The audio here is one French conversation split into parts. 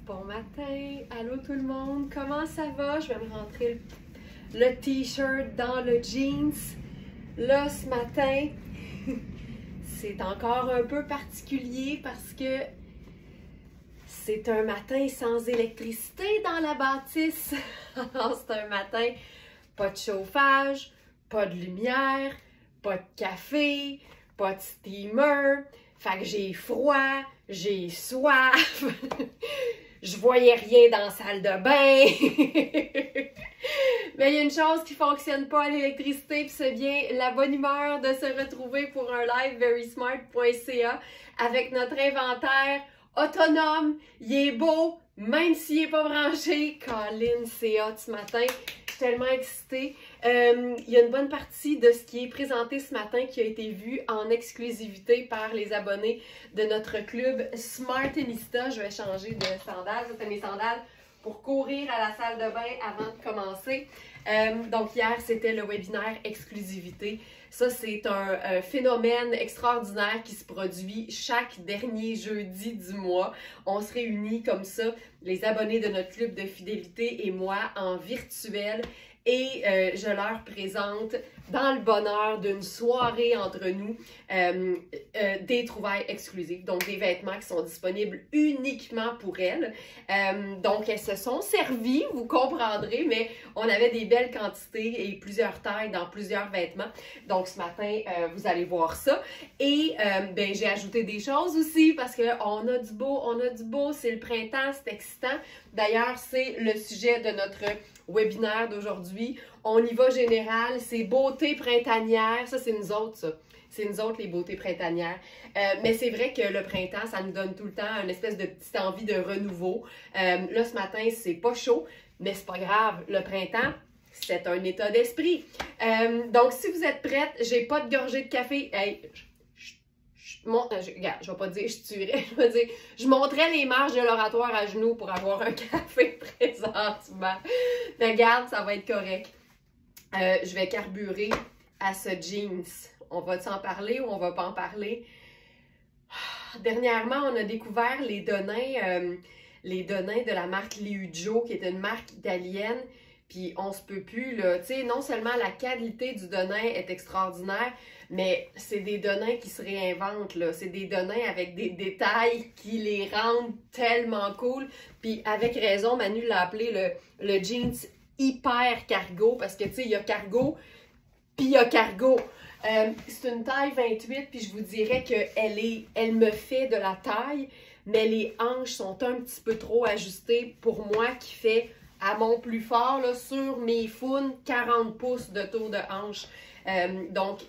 Bon matin, allô tout le monde, comment ça va? Je vais me rentrer le t-shirt dans le jeans. Là, ce matin, c'est encore un peu particulier parce que c'est un matin sans électricité dans la bâtisse. Alors, c'est un matin, pas de chauffage, pas de lumière, pas de café, pas de steamer. Fait que j'ai froid, j'ai soif. Je voyais rien dans la salle de bain. Mais il y a une chose qui ne fonctionne pas à l'électricité, puis c'est bien la bonne humeur de se retrouver pour un live verysmart.ca avec notre inventaire autonome. Il est beau, même s'il n'est pas branché. Colin, c'est hot ce matin. Je suis tellement excitée. Il y a une bonne partie de ce qui est présenté ce matin qui a été vu en exclusivité par les abonnés de notre club Smartinista. Je vais changer de sandales. Ça, c'est mes sandales pour courir à la salle de bain avant de commencer. Donc hier, c'était le webinaire exclusivité. Ça, c'est un phénomène extraordinaire qui se produit chaque dernier jeudi du mois. On se réunit comme ça, les abonnés de notre club de fidélité et moi, en virtuel. Et je leur présente, dans le bonheur d'une soirée entre nous, des trouvailles exclusives, donc des vêtements qui sont disponibles uniquement pour elles. Donc, elles se sont servies, vous comprendrez, mais on avait des belles quantités et plusieurs tailles dans plusieurs vêtements. Donc, ce matin, vous allez voir ça. Et ben, j'ai ajouté des choses aussi parce qu'on a du beau, c'est le printemps, c'est excitant. D'ailleurs, c'est le sujet de notre webinaire d'aujourd'hui. On y va général, c'est beauté printanière. Ça, c'est nous autres, ça. C'est nous autres, les beautés printanières. Mais c'est vrai que le printemps, ça nous donne tout le temps une espèce de petite envie de renouveau. Là, ce matin, c'est pas chaud, mais c'est pas grave. Le printemps, c'est un état d'esprit. Donc, si vous êtes prêtes, j'ai pas de gorgée de café. Hey, regarde, je vais pas dire je tuerais, je vais dire je monterais les marches de l'oratoire à genoux pour avoir un café présentement. Mais regarde, ça va être correct. Je vais carburer à ce jeans. On va s'en parler ou on va pas en parler? Dernièrement, on a découvert les Donins de la marque Liujo, qui est une marque italienne. Puis on se peut plus, là. Tu sais, non seulement la qualité du Donin est extraordinaire, mais c'est des Donins qui se réinventent, là. C'est des Donins avec des détails qui les rendent tellement cool. Puis avec raison, Manu l'a appelé le jeans hyper cargo, parce que, tu sais, il y a cargo, puis il y a cargo. C'est une taille 28, puis je vous dirais qu'elle me fait de la taille, mais les hanches sont un petit peu trop ajustées pour moi, qui fait à mon plus fort, là, sur mes founes, 40 pouces de tour de hanche. Donc,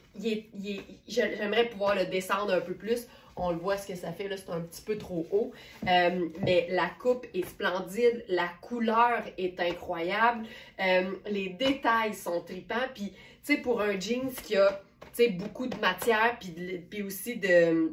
j'aimerais pouvoir le descendre un peu plus. On le voit ce que ça fait, là, c'est un petit peu trop haut. Mais la coupe est splendide, la couleur est incroyable, les détails sont tripants. Puis, tu sais, pour un jeans qui a, tu sais, beaucoup de matière, puis aussi de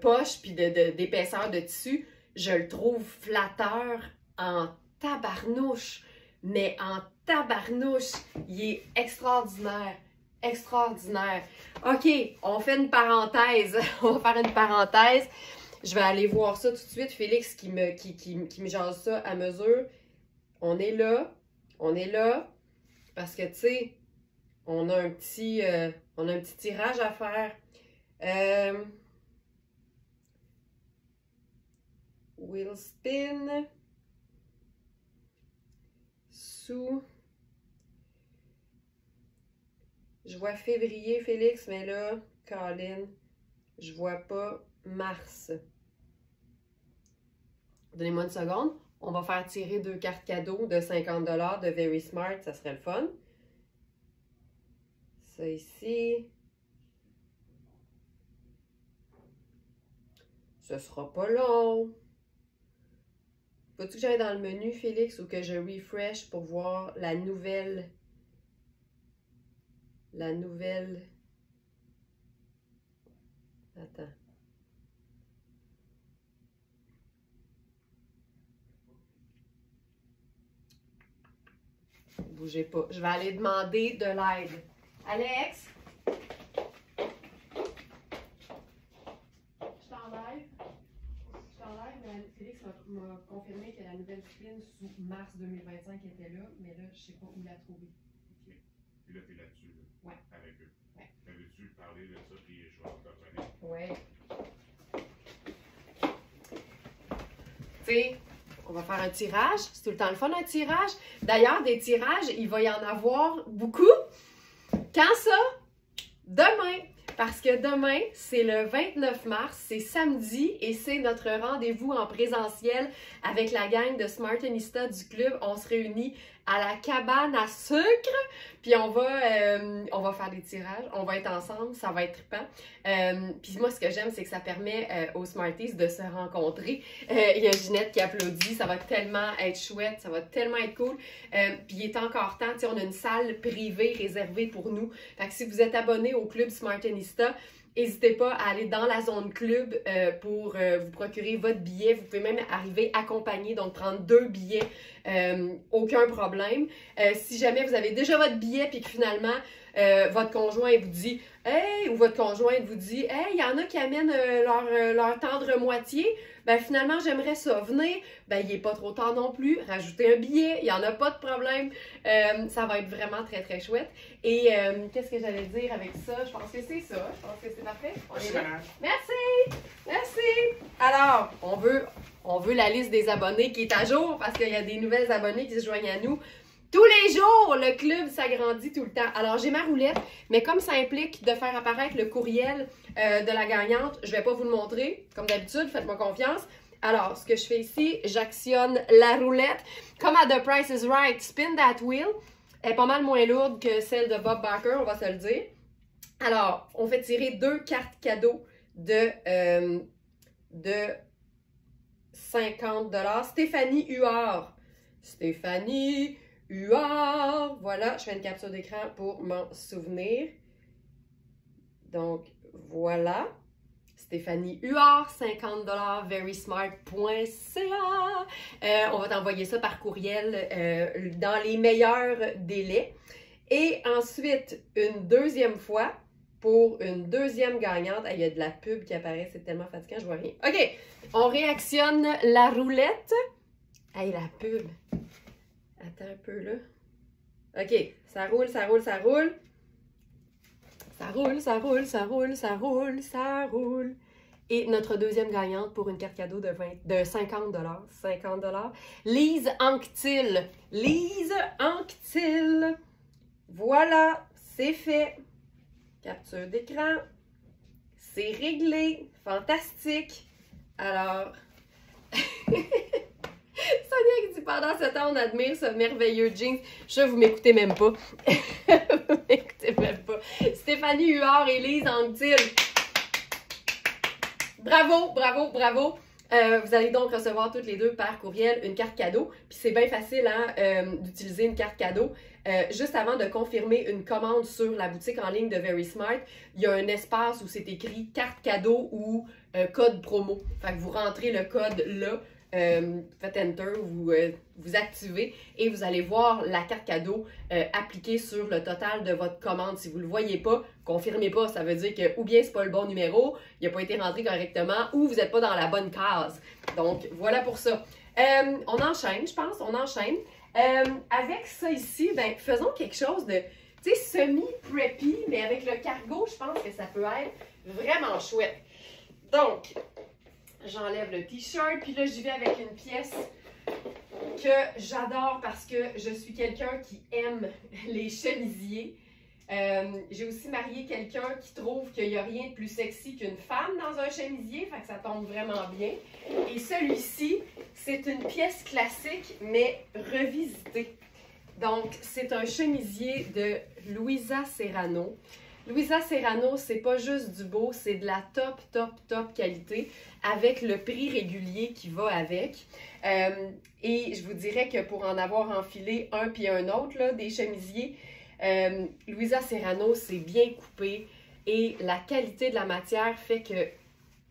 poche, puis d'épaisseur de tissu, je le trouve flatteur en tabarnouche. Mais en tabarnouche, il est extraordinaire. Extraordinaire. OK, on fait une parenthèse. On va faire une parenthèse. Je vais aller voir ça tout de suite. Félix qui me jase ça à mesure. On est là. On est là. Parce que, tu sais, on a un petit tirage à faire. Wheel spin. Sous. Je vois février, Félix, mais là, Colin, je vois pas mars. Donnez-moi une seconde. On va faire tirer 2 cartes cadeaux de 50 $ de Verysmart. Ça serait le fun. Ça ici. Ce sera pas long. Faut-tu que j'aille dans le menu, Félix, ou que je refresh pour voir la nouvelle... Attends. Bougez pas. Je vais aller demander de l'aide. Alex? Je t'enlève, mais m'a confirmé que la nouvelle vitrine sous mars 2025 était là, mais là, je sais pas où la trouver. OK. Puis là, t'es là-dessus, là, Ouais. avec eux. Ouais. T'avais-tu parlé de ça, puis je vais te revenir? Ouais. Tu sais, on va faire un tirage. C'est tout le temps le fun, un tirage. D'ailleurs, des tirages, il va y en avoir beaucoup. Quand ça? Demain. Parce que demain, c'est le 29 mars, c'est samedi et c'est notre rendez-vous en présentiel avec la gang de Smartenista du club. On se réunit à la cabane à sucre, puis on va faire des tirages, on va être ensemble, ça va être trippant. Puis moi, ce que j'aime, c'est que ça permet aux Smarties de se rencontrer. Il y a Ginette qui applaudit, ça va tellement être chouette, ça va tellement être cool. Puis il est encore temps, tu sais, on a une salle privée réservée pour nous. Fait que si vous êtes abonné au club Smartenista, n'hésitez pas à aller dans la zone club pour vous procurer votre billet. Vous pouvez même arriver accompagné, donc prendre 2 billets, aucun problème. Si jamais vous avez déjà votre billet puis que finalement votre conjoint vous dit « Hey » ou votre conjointe vous dit « Hey, il y en a qui amènent leur tendre moitié. » Ben finalement, j'aimerais ça. Venez, ben il n'est pas trop tard non plus. Rajoutez un billet, il n'y en a pas de problème. Ça va être vraiment très, très chouette. Et qu'est-ce que j'allais dire avec ça? Je pense que c'est ça. Je pense que c'est parfait. On est là. Merci! Merci! Alors, on veut la liste des abonnés qui est à jour parce qu'il y a des nouvelles abonnés qui se joignent à nous. Tous les jours, le club s'agrandit tout le temps. Alors, j'ai ma roulette, mais comme ça implique de faire apparaître le courriel de la gagnante, je ne vais pas vous le montrer. Comme d'habitude, faites-moi confiance. Alors, ce que je fais ici, j'actionne la roulette. Comme à The Price is Right, spin that wheel. Elle est pas mal moins lourde que celle de Bob Barker, on va se le dire. Alors, on fait tirer 2 cartes cadeaux de 50 $. Stéphanie Huard. Stéphanie Huard. Voilà, je fais une capture d'écran pour m'en souvenir. Donc, voilà. Stéphanie Huard, 50 $, verysmart.ca. On va t'envoyer ça par courriel dans les meilleurs délais. Et ensuite, une deuxième fois, pour une deuxième gagnante. Il y a de la pub qui apparaît, c'est tellement fatigant, je vois rien. OK, on réactionne la roulette. Hey, la pub. Attends un peu, là. OK, ça roule, ça roule, ça roule. Ça roule, ça roule, ça roule, ça roule, ça roule. Et notre deuxième gagnante pour une carte cadeau de 50 $. 50 $. Lise Anctil. Lise Anctil. Voilà, c'est fait. Capture d'écran. C'est réglé. Fantastique. Alors, Sonia qui dit pendant ce temps, on admire ce merveilleux jeans. Vous m'écoutez même pas. Vous m'écoutez même pas. Stéphanie Huard et Lise Anctil. Bravo, bravo, bravo. Vous allez donc recevoir toutes les deux par courriel une carte cadeau. Puis c'est bien facile hein, d'utiliser une carte cadeau. Juste avant de confirmer une commande sur la boutique en ligne de Verysmart, il y a un espace où c'est écrit carte cadeau ou code promo. Fait que vous rentrez le code là. Faites Enter, vous activez et vous allez voir la carte cadeau appliquée sur le total de votre commande. Si vous ne le voyez pas, confirmez pas. Ça veut dire que ou bien c'est pas le bon numéro, il n'a pas été rentré correctement ou vous n'êtes pas dans la bonne case. Donc, voilà pour ça. On enchaîne, je pense, on enchaîne. Avec ça ici, ben, faisons quelque chose de semi-preppy, mais avec le cargo, je pense que ça peut être vraiment chouette. Donc, j'enlève le t-shirt, puis là, j'y vais avec une pièce que j'adore parce que je suis quelqu'un qui aime les chemisiers. J'ai aussi marié quelqu'un qui trouve qu'il n'y a rien de plus sexy qu'une femme dans un chemisier, fait que ça tombe vraiment bien. Et celui-ci, c'est une pièce classique, mais revisitée. Donc, c'est un chemisier de Louisa Serrano. Louisa Serrano, c'est pas juste du beau, c'est de la top, top, top qualité avec le prix régulier qui va avec. Et je vous dirais que pour en avoir enfilé un puis un autre, là, des chemisiers, Louisa Serrano, c'est bien coupé et la qualité de la matière fait que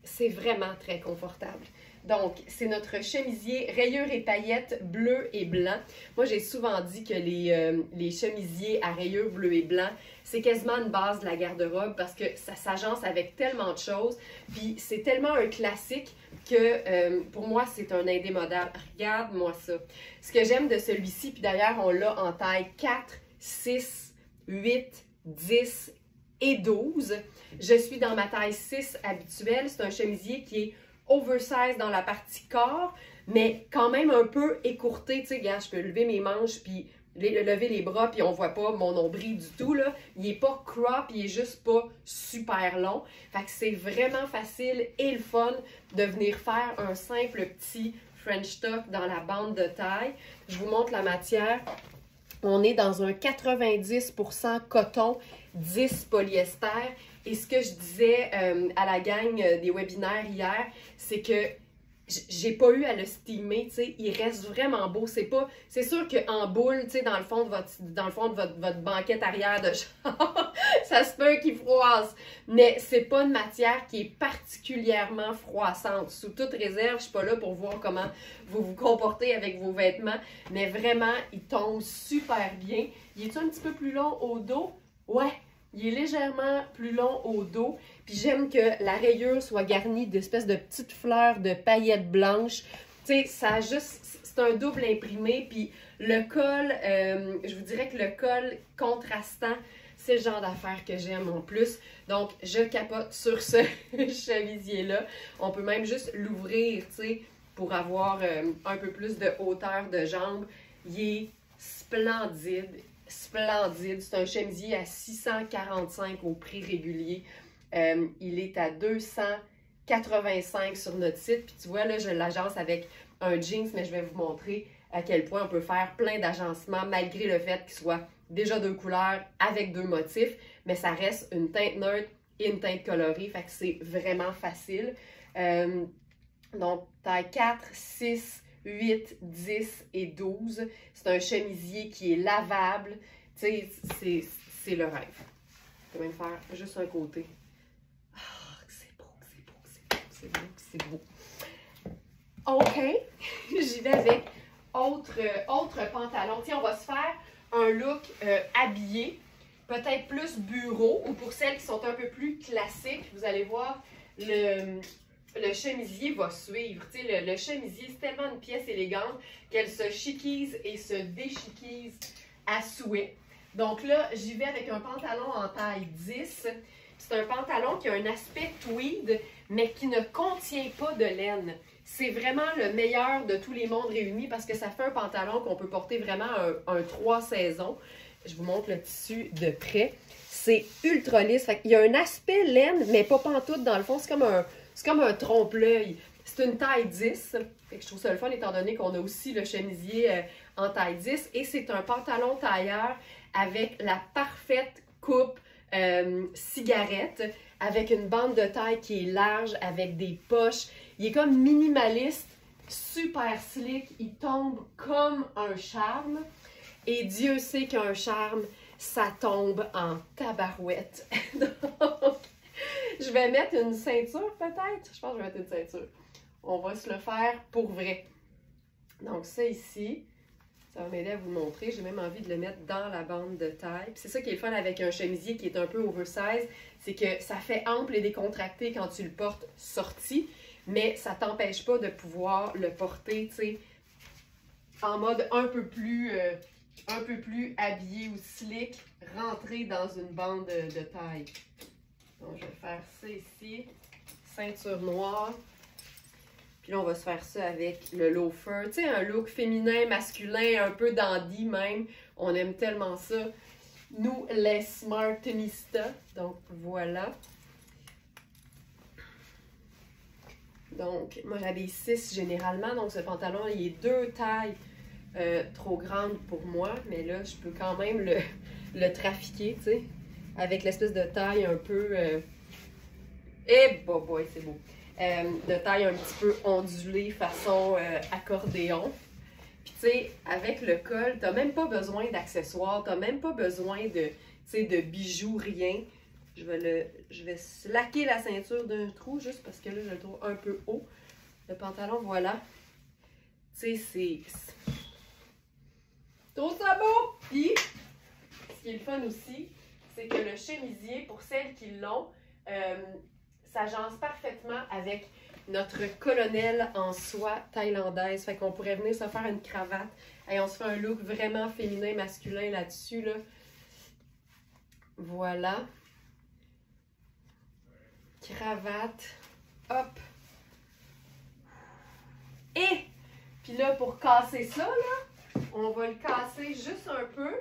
c'est vraiment très confortable. Donc, c'est notre chemisier rayures et paillettes bleu et blanc. Moi, j'ai souvent dit que les chemisiers à rayures bleu et blanc, c'est quasiment une base de la garde-robe parce que ça s'agence avec tellement de choses. Puis, c'est tellement un classique que pour moi, c'est un indémodable. Regarde-moi ça. Ce que j'aime de celui-ci, puis d'ailleurs, on l'a en taille 4, 6, 8, 10 et 12. Je suis dans ma taille 6 habituelle. C'est un chemisier qui est oversize dans la partie corps, mais quand même un peu écourté. Tu sais, regarde, je peux lever mes manches, puis lever les bras, puis on voit pas mon nombril du tout, là. Il est pas crop, il est juste pas super long. Fait que c'est vraiment facile et le fun de venir faire un simple petit French tuck dans la bande de taille. Je vous montre la matière. On est dans un 90% coton, 10 polyester. Et ce que je disais à la gang des webinaires hier, c'est que j'ai pas eu à le steamer, tu sais, il reste vraiment beau. C'est sûr qu'en boule, tu sais, dans le fond de votre banquette arrière de char, ça se peut qu'il froisse. Mais c'est pas une matière qui est particulièrement froissante. Sous toute réserve, je suis pas là pour voir comment vous vous comportez avec vos vêtements, mais vraiment, il tombe super bien. Il est un petit peu plus long au dos? Ouais! Il est légèrement plus long au dos. Puis j'aime que la rayure soit garnie d'espèces de petites fleurs de paillettes blanches. Tu sais, ça a juste... C'est un double imprimé. Puis le col, je vous dirais que le col contrastant, c'est le genre d'affaire que j'aime en plus. Donc, je capote sur ce chemisier-là. On peut même juste l'ouvrir, tu sais, pour avoir un peu plus de hauteur de jambe. Il est splendide. Splendide. C'est un chemisier à 645 au prix régulier. Il est à 285 sur notre site. Puis tu vois, là, je l'agence avec un jeans, mais je vais vous montrer à quel point on peut faire plein d'agencements malgré le fait qu'il soit déjà deux couleurs avec deux motifs. Mais ça reste une teinte neutre et une teinte colorée. Fait que c'est vraiment facile. Donc, taille 4, 6, 8, 10 et 12. C'est un chemisier qui est lavable. Tu sais, c'est le rêve. Je peux même faire juste un côté. Ah, c'est beau, c'est beau, c'est beau, c'est beau, c'est beau. OK, j'y vais avec autre pantalon. Tiens, on va se faire un look habillé, peut-être plus bureau, ou pour celles qui sont un peu plus classiques. Vous allez voir, le chemisier va suivre. Tu sais, le chemisier, c'est tellement une pièce élégante qu'elle se chiquise et se déchiquise à souhait. Donc là, j'y vais avec un pantalon en taille 10. C'est un pantalon qui a un aspect tweed, mais qui ne contient pas de laine. C'est vraiment le meilleur de tous les mondes réunis parce que ça fait un pantalon qu'on peut porter vraiment un 3 saisons. Je vous montre le tissu de près. C'est ultra lisse. Il y a un aspect laine, mais pas pantoute dans le fond. C'est comme un trompe-l'œil. C'est une taille 10. Fait que je trouve ça le fun étant donné qu'on a aussi le chemisier en taille 10. Et c'est un pantalon tailleur avec la parfaite coupe cigarette, avec une bande de taille qui est large, avec des poches. Il est comme minimaliste, super slick. Il tombe comme un charme. Et Dieu sait qu'un charme, ça tombe en tabarouette. Donc, je vais mettre une ceinture peut-être. Je pense que je vais mettre une ceinture. On va se le faire pour vrai. Donc ça ici, ça va m'aider à vous le montrer. J'ai même envie de le mettre dans la bande de taille. C'est ça qui est le fun avec un chemisier qui est un peu oversize. C'est que ça fait ample et décontracté quand tu le portes sorti. Mais ça t'empêche pas de pouvoir le porter, tu sais, en mode un peu plus habillé ou slick, rentrer dans une bande de taille. Donc, je vais faire ça ici, ceinture noire. Puis là, on va se faire ça avec le loafer. Tu sais, un look féminin, masculin, un peu dandy même. On aime tellement ça. Nous, les Smartinistas. Donc, voilà. Donc, moi, j'avais 6 généralement. Donc, ce pantalon, il est 2 tailles trop grandes pour moi. Mais là, je peux quand même le trafiquer, tu sais, avec l'espèce de taille un peu... boy, c'est beau. De taille un petit peu ondulée, façon accordéon. Puis, tu sais, avec le col, t'as même pas besoin d'accessoires, t'as même pas besoin de bijoux, rien. Je vais slacker la ceinture d'un trou juste parce que là, je le trouve un peu haut. Le pantalon, voilà. Tu sais, c'est... Trop ça beau! Puis, ce qui est le fun aussi, c'est que le chemisier, pour celles qui l'ont, s'agence parfaitement avec notre colonel en soie thaïlandaise. Fait qu'on pourrait venir se faire une cravate. Et on se fait un look vraiment féminin, masculin là-dessus, là. Voilà. Cravate. Hop. Et, puis là, pour casser ça, là, on va le casser juste un peu.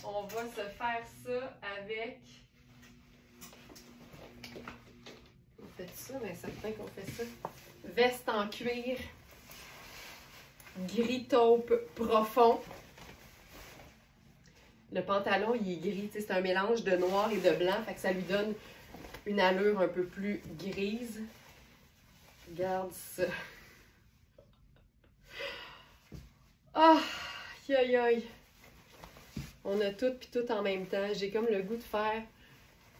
On va se faire ça avec... On fait ça, mais certain qu'on fait ça. Veste en cuir. Gris taupe profond. Le pantalon, il est gris. C'est un mélange de noir et de blanc. Fait que ça lui donne une allure un peu plus grise. Regarde ça. Ah! Aïe aïe aïe! On a tout puis tout en même temps. J'ai comme le goût de faire...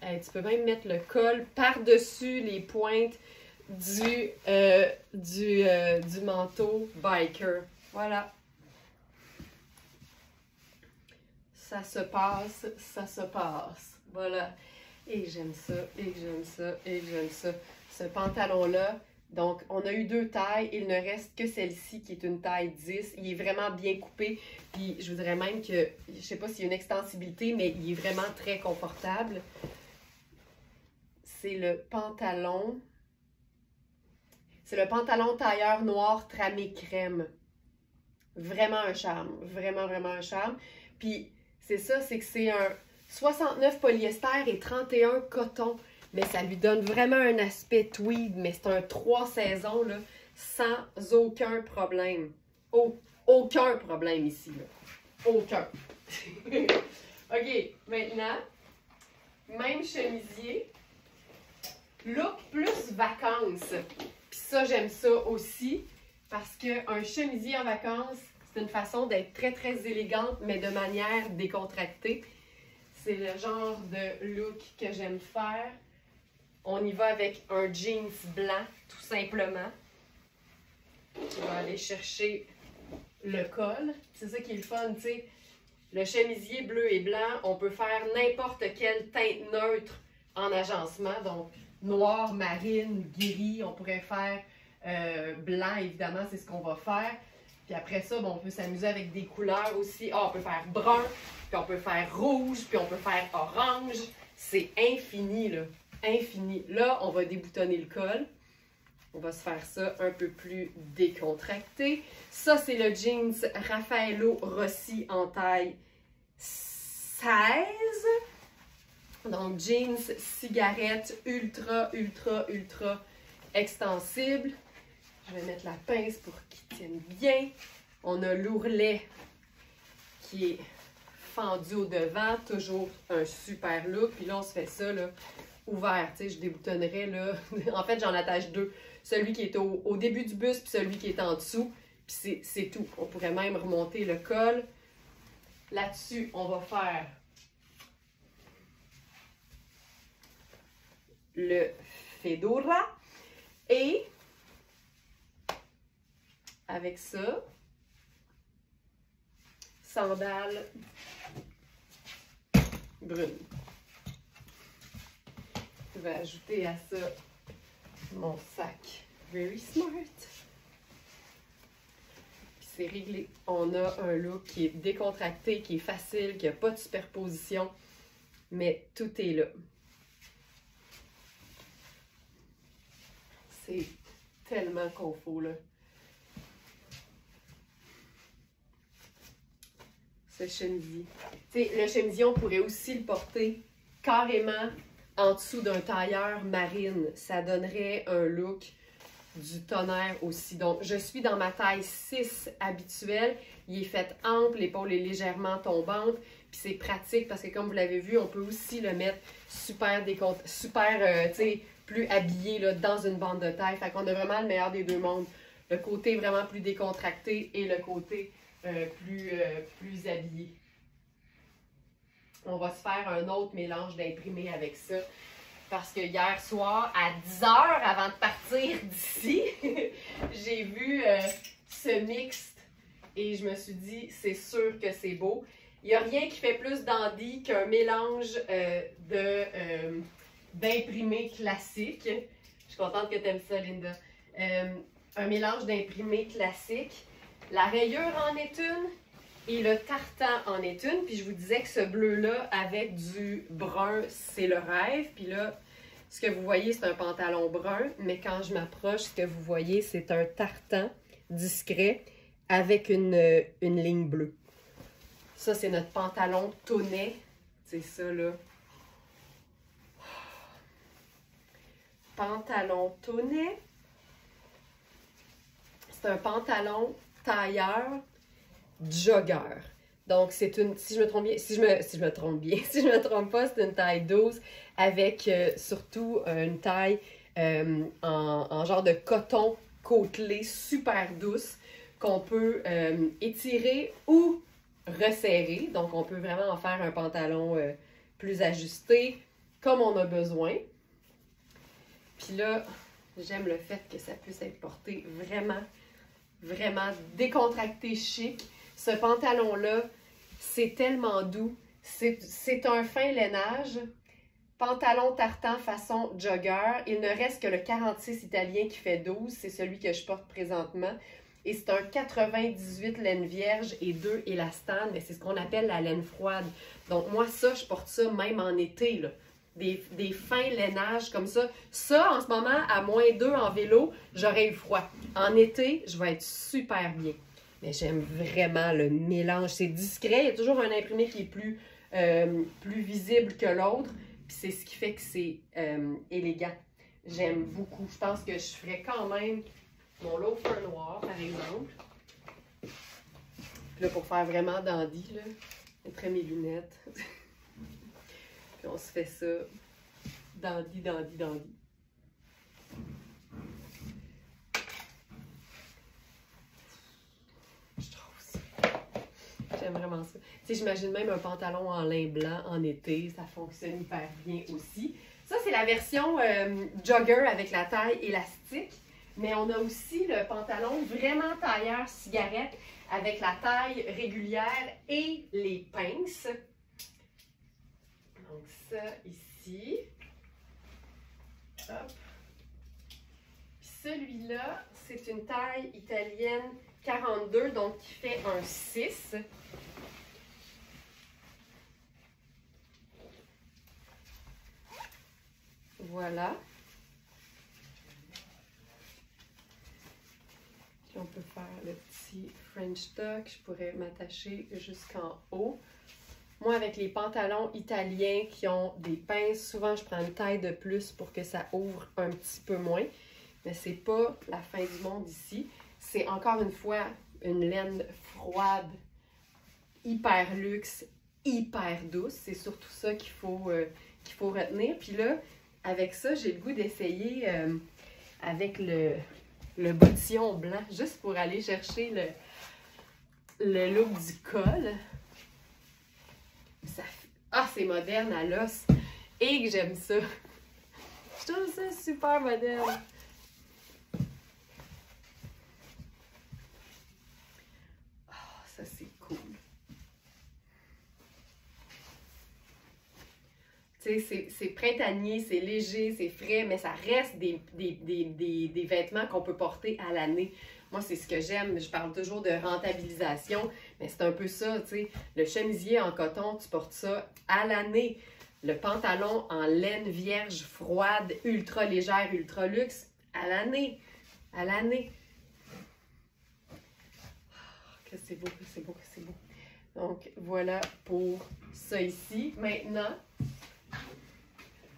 tu peux même mettre le col par-dessus les pointes du manteau biker. Voilà. Ça se passe, ça se passe. Voilà. Et j'aime ça, et j'aime ça, et j'aime ça. Ce pantalon-là, donc on a eu 2 tailles. Il ne reste que celle-ci qui est une taille 10. Il est vraiment bien coupé. Puis je vous dirais même que, je sais pas s'il y a une extensibilité, mais il est vraiment très confortable. C'est le pantalon. C'est le pantalon tailleur noir tramé crème. Vraiment un charme. Vraiment, vraiment un charme. Puis, c'est ça, c'est que c'est un 69 polyester et 31 coton. Mais ça lui donne vraiment un aspect tweed. Mais c'est un 3 saisons, là, sans aucun problème. Aucun problème ici, là. Aucun. OK, maintenant, même chemisier. Look plus vacances. Puis ça, j'aime ça aussi. Parce qu'un chemisier en vacances, c'est une façon d'être très, très élégante, mais de manière décontractée. C'est le genre de look que j'aime faire. On y va avec un jeans blanc, tout simplement. On va aller chercher le col. C'est ça qui est le fun, tu sais. Le chemisier bleu et blanc, on peut faire n'importe quelle teinte neutre en agencement. Donc, noir, marine, gris, on pourrait faire blanc, évidemment, c'est ce qu'on va faire. Puis après ça, bon, on peut s'amuser avec des couleurs aussi. Ah, on peut faire brun, puis on peut faire rouge, puis on peut faire orange. C'est infini, là. Infini. Là, on va déboutonner le col. On va se faire ça un peu plus décontracté. Ça, c'est le jeans Raffaello Rossi en taille 16. Donc, jeans, cigarette, ultra, ultra, ultra extensible. Je vais mettre la pince pour qu'il tienne bien. On a l'ourlet qui est fendu au devant. Toujours un super look. Puis là, on se fait ça, là, ouvert. Tu sais, je déboutonnerai, là. En fait, j'en attache 2. Celui qui est au début du buste, puis celui qui est en dessous. Puis c'est tout. On pourrait même remonter le col. Là-dessus, on va faire le fedora. Et avec ça, sandales brunes. Je vais ajouter à ça mon sac Very Smart. Puis c'est réglé. On a un look qui est décontracté, qui est facile, qui n'a pas de superposition, mais tout est là. C'est tellement confort, là. Ce chemisier. Tu sais, le chemisier, on pourrait aussi le porter carrément en dessous d'un tailleur marine. Ça donnerait un look du tonnerre aussi. Donc, je suis dans ma taille 6 habituelle. Il est fait ample, l'épaule est légèrement tombante. Puis c'est pratique parce que comme vous l'avez vu, on peut aussi le mettre super, tu sais, plus habillé là, dans une bande de taille. Fait qu'on a vraiment le meilleur des deux mondes. Le côté vraiment plus décontracté et le côté plus habillé. on va se faire un autre mélange d'imprimés avec ça. Parce que hier soir, à 10 h avant de partir d'ici, j'ai vu ce mixte et je me suis dit, c'est sûr que c'est beau. Il n'y a rien qui fait plus dandy qu'un mélange d'imprimés classiques. Je suis contente que tu aimes ça, Linda. Un mélange d'imprimés classiques. La rayure en est une et le tartan en est une. Puis je vous disais que ce bleu-là avec du brun, c'est le rêve. Puis là, ce que vous voyez, c'est un pantalon brun. Mais quand je m'approche, ce que vous voyez, c'est un tartan discret avec une ligne bleue. Ça, c'est notre pantalon tonnet. C'est ça, là. Pantalon tonnet. C'est un pantalon tailleur jogger. Donc, c'est une, si je me trompe bien, si je me trompe pas, c'est une taille 12 avec surtout une taille en genre de coton côtelé super douce qu'on peut étirer ou resserrer. Donc, on peut vraiment en faire un pantalon plus ajusté comme on a besoin. Puis là, j'aime le fait que ça puisse être porté vraiment, vraiment décontracté, chic. Ce pantalon-là, c'est tellement doux. C'est un fin lainage. Pantalon tartan façon jogger. Il ne reste que le 46 italien qui fait 12. C'est celui que je porte présentement. Et c'est un 98 laine vierge et 2 élastane. Mais c'est ce qu'on appelle la laine froide. Donc moi, ça, je porte ça même en été, là. Des fins lainages comme ça. Ça, en ce moment, à -2 en vélo, j'aurais eu froid. En été, je vais être super bien. Mais j'aime vraiment le mélange. C'est discret. Il y a toujours un imprimé qui est plus visible que l'autre. Puis c'est ce qui fait que c'est élégant. J'aime beaucoup. Je pense que je ferais quand même mon loafer noir, par exemple. Puis là, pour faire vraiment dandy, là, je mettrais mes lunettes. Puis on se fait ça. Dandy, dandy, dandy. Je trouve ça. J'aime vraiment ça. Tu sais, j'imagine même un pantalon en lin blanc en été. Ça fonctionne hyper bien aussi. Ça, c'est la version jogger avec la taille élastique. Mais on a aussi le pantalon vraiment tailleur cigarette avec la taille régulière et les pinces. Donc ça ici. Hop. Puis celui-là, c'est une taille italienne 42, donc qui fait un 6. Voilà. Puis on peut faire le petit French tuck. Je pourrais m'attacher jusqu'en haut. Moi, avec les pantalons italiens qui ont des pinces, souvent je prends une taille de plus pour que ça ouvre un petit peu moins. Mais c'est pas la fin du monde ici. C'est encore une fois une laine froide, hyper luxe, hyper douce. C'est surtout ça qu'il faut retenir. Puis là, avec ça, j'ai le goût d'essayer avec le bottillon blanc, juste pour aller chercher le look du col. Ça fait... Ah, c'est moderne à l'os. Et que j'aime ça. Je trouve ça super moderne. Ah, ça c'est cool. Tu sais, c'est printanier, c'est léger, c'est frais, mais ça reste des vêtements qu'on peut porter à l'année. Moi, c'est ce que j'aime. Je parle toujours de rentabilisation, mais c'est un peu ça, tu sais. Le chemisier en coton, tu portes ça à l'année. Le pantalon en laine vierge, froide, ultra légère, ultra luxe, à l'année. À l'année. Oh, que c'est beau, que c'est beau, que c'est beau. Donc, voilà pour ça ici. Maintenant,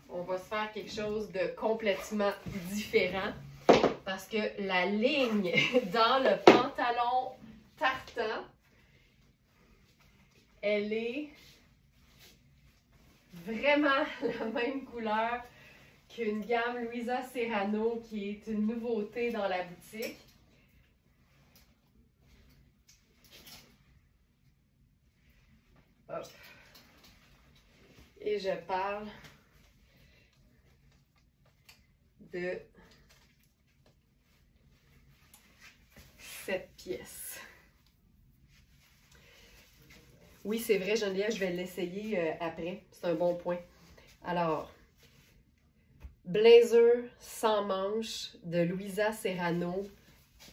on va se faire quelque chose de complètement différent. Parce que la ligne dans le pantalon tartan, elle est vraiment la même couleur qu'une gamme Luisa Serrano qui est une nouveauté dans la boutique. Hop. Et je parle de cette pièce. Oui, c'est vrai, Geneviève, je vais l'essayer après. C'est un bon point. Alors, blazer sans manches de Louisa Serrano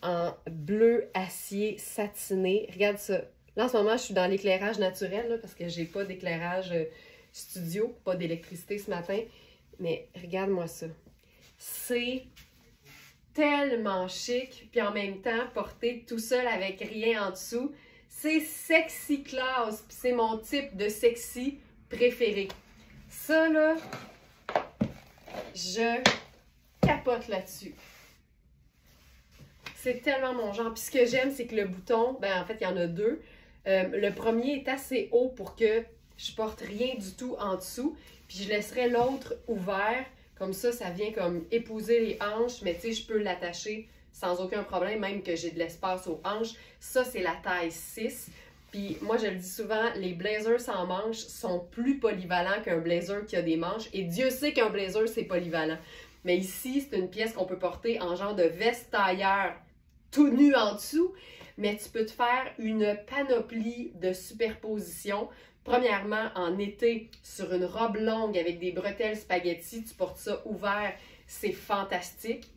en bleu acier satiné. Regarde ça. Là, en ce moment, je suis dans l'éclairage naturel là, parce que j'ai pas d'éclairage studio, pas d'électricité ce matin. Mais regarde-moi ça. C'est tellement chic, puis en même temps, porté tout seul avec rien en dessous. C'est sexy class, puis c'est mon type de sexy préféré. Ça, là, je capote là-dessus. C'est tellement mon genre. Puis ce que j'aime, c'est que le bouton, ben en fait, il y en a deux. Le premier est assez haut pour que je porte rien du tout en dessous. Puis je laisserai l'autre ouvert. Comme ça vient comme épouser les hanches. Mais tu sais, je peux l'attacher sans aucun problème, même que j'ai de l'espace aux hanches. Ça, c'est la taille 6. Puis moi, je le dis souvent, les blazers sans manches sont plus polyvalents qu'un blazer qui a des manches. Et Dieu sait qu'un blazer, c'est polyvalent. Mais ici, c'est une pièce qu'on peut porter en genre de veste tailleur tout nu en dessous. Mais tu peux te faire une panoplie de superposition. Premièrement, en été, sur une robe longue avec des bretelles spaghetti, tu portes ça ouvert, c'est fantastique.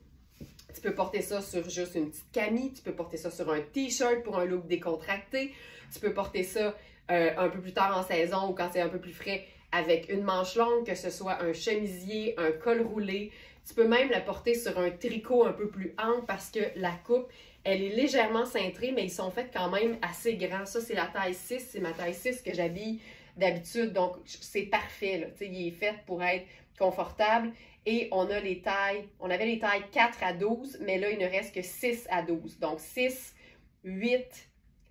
Tu peux porter ça sur juste une petite camie, tu peux porter ça sur un t-shirt pour un look décontracté, tu peux porter ça un peu plus tard en saison ou quand c'est un peu plus frais avec une manche longue, que ce soit un chemisier, un col roulé. Tu peux même la porter sur un tricot un peu plus ample parce que la coupe, elle est légèrement cintrée, mais ils sont faits quand même assez grands. Ça, c'est la taille 6, c'est ma taille 6 que j'habille d'habitude, donc c'est parfait, là. Tu sais, il est fait pour être confortable. Et on a les tailles, on avait les tailles 4 à 12, mais là, il ne reste que 6 à 12. Donc 6, 8,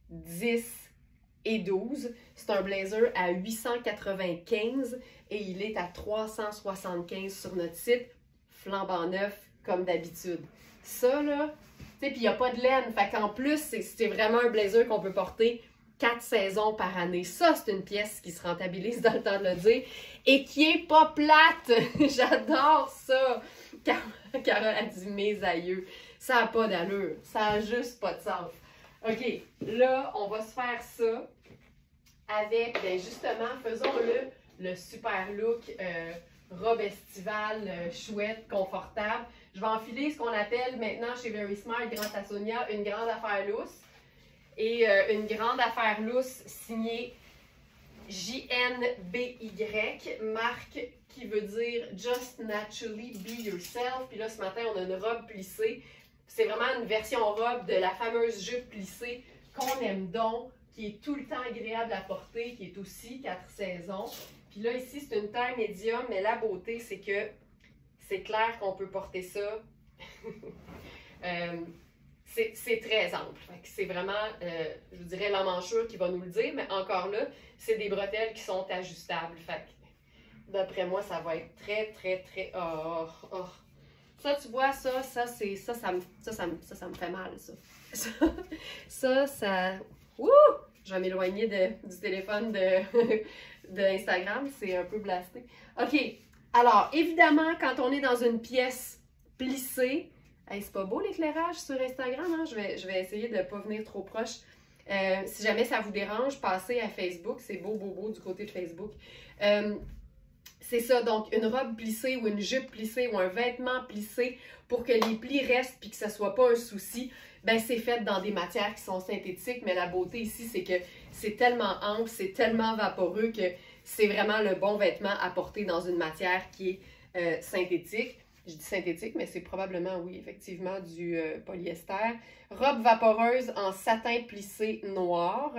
10 et 12. C'est un blazer à 895 et il est à 375 sur notre site, flambant neuf comme d'habitude. Ça, là, tu sais, puis il n'y a pas de laine. Fait qu'en plus, c'est vraiment un blazer qu'on peut porter 4 saisons par année. Ça, c'est une pièce qui se rentabilise dans le temps de le dire et qui est pas plate. J'adore ça. Carole a dit mes aïeux. Ça n'a pas d'allure. Ça n'a juste pas de sens. OK, là, on va se faire ça avec, ben justement, faisons-le super look robe estivale, chouette, confortable. Je vais enfiler ce qu'on appelle maintenant chez Very Smart Grand à Sonia une grande affaire lousse. Et une grande affaire lousse signée JNBY, marque qui veut dire Just Naturally Be Yourself. Puis là, ce matin, on a une robe plissée. C'est vraiment une version robe de la fameuse jupe plissée qu'on aime donc, qui est tout le temps agréable à porter, qui est aussi 4 saisons. Puis là, ici, c'est une taille médium, mais la beauté, c'est que c'est clair qu'on peut porter ça. C'est très ample. C'est vraiment, je vous dirais, l'emmanchure qui va nous le dire, mais encore là, c'est des bretelles qui sont ajustables. D'après moi, ça va être très, très, très... Oh, oh. Ça, tu vois, ça me fait mal, ça. Ça... Ouh! Je vais m'éloigner du téléphone de Instagram, c'est un peu blasté. OK, alors, évidemment, quand on est dans une pièce plissée, hey, c'est pas beau l'éclairage sur Instagram, hein? Je vais essayer de ne pas venir trop proche. Si jamais ça vous dérange, passez à Facebook, c'est beau, beau, beau du côté de Facebook. C'est ça, donc une robe plissée ou une jupe plissée ou un vêtement plissé pour que les plis restent puis que ça soit pas un souci, ben c'est fait dans des matières qui sont synthétiques, mais la beauté ici, c'est que c'est tellement ample, c'est tellement vaporeux que c'est vraiment le bon vêtement à porter dans une matière qui est synthétique. Je dis synthétique, mais c'est probablement, oui, effectivement, du polyester. Robe vaporeuse en satin plissé noir.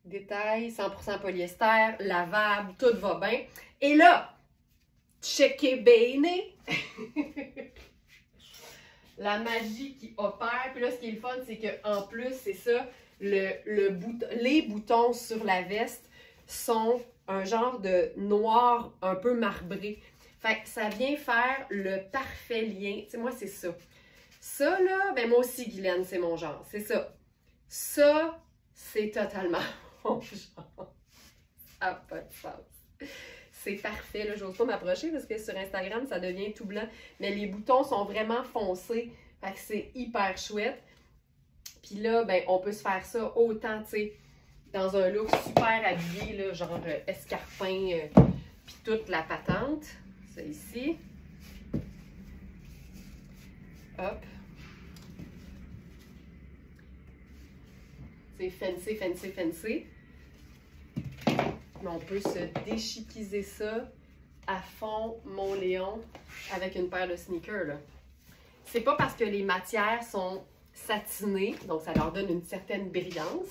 Détail, 100% polyester, lavable, tout va bien. Et là, checkez bene! La magie qui opère. Puis là, ce qui est le fun, c'est qu'en plus, c'est ça, les boutons sur la veste sont un genre de noir un peu marbré. Fait que ça vient faire le parfait lien. Tu sais, moi, c'est ça. Ça, là, ben moi aussi, Guylaine, c'est mon genre. C'est ça. Ça, c'est totalement mon genre. Ça n'a pas de sens. c'est parfait. Là, j'ose pas m'approcher parce que sur Instagram, ça devient tout blanc. Mais les boutons sont vraiment foncés. Fait que c'est hyper chouette. Puis là, ben, on peut se faire ça autant, tu sais, dans un look super habillé, là, genre escarpin, puis toute la patente. Ça ici. Hop. C'est fancy, fancy, fancy. Mais on peut se déchiquiser ça à fond, mon Léon, avec une paire de sneakers, là. C'est pas parce que les matières sont satinées, donc ça leur donne une certaine brillance,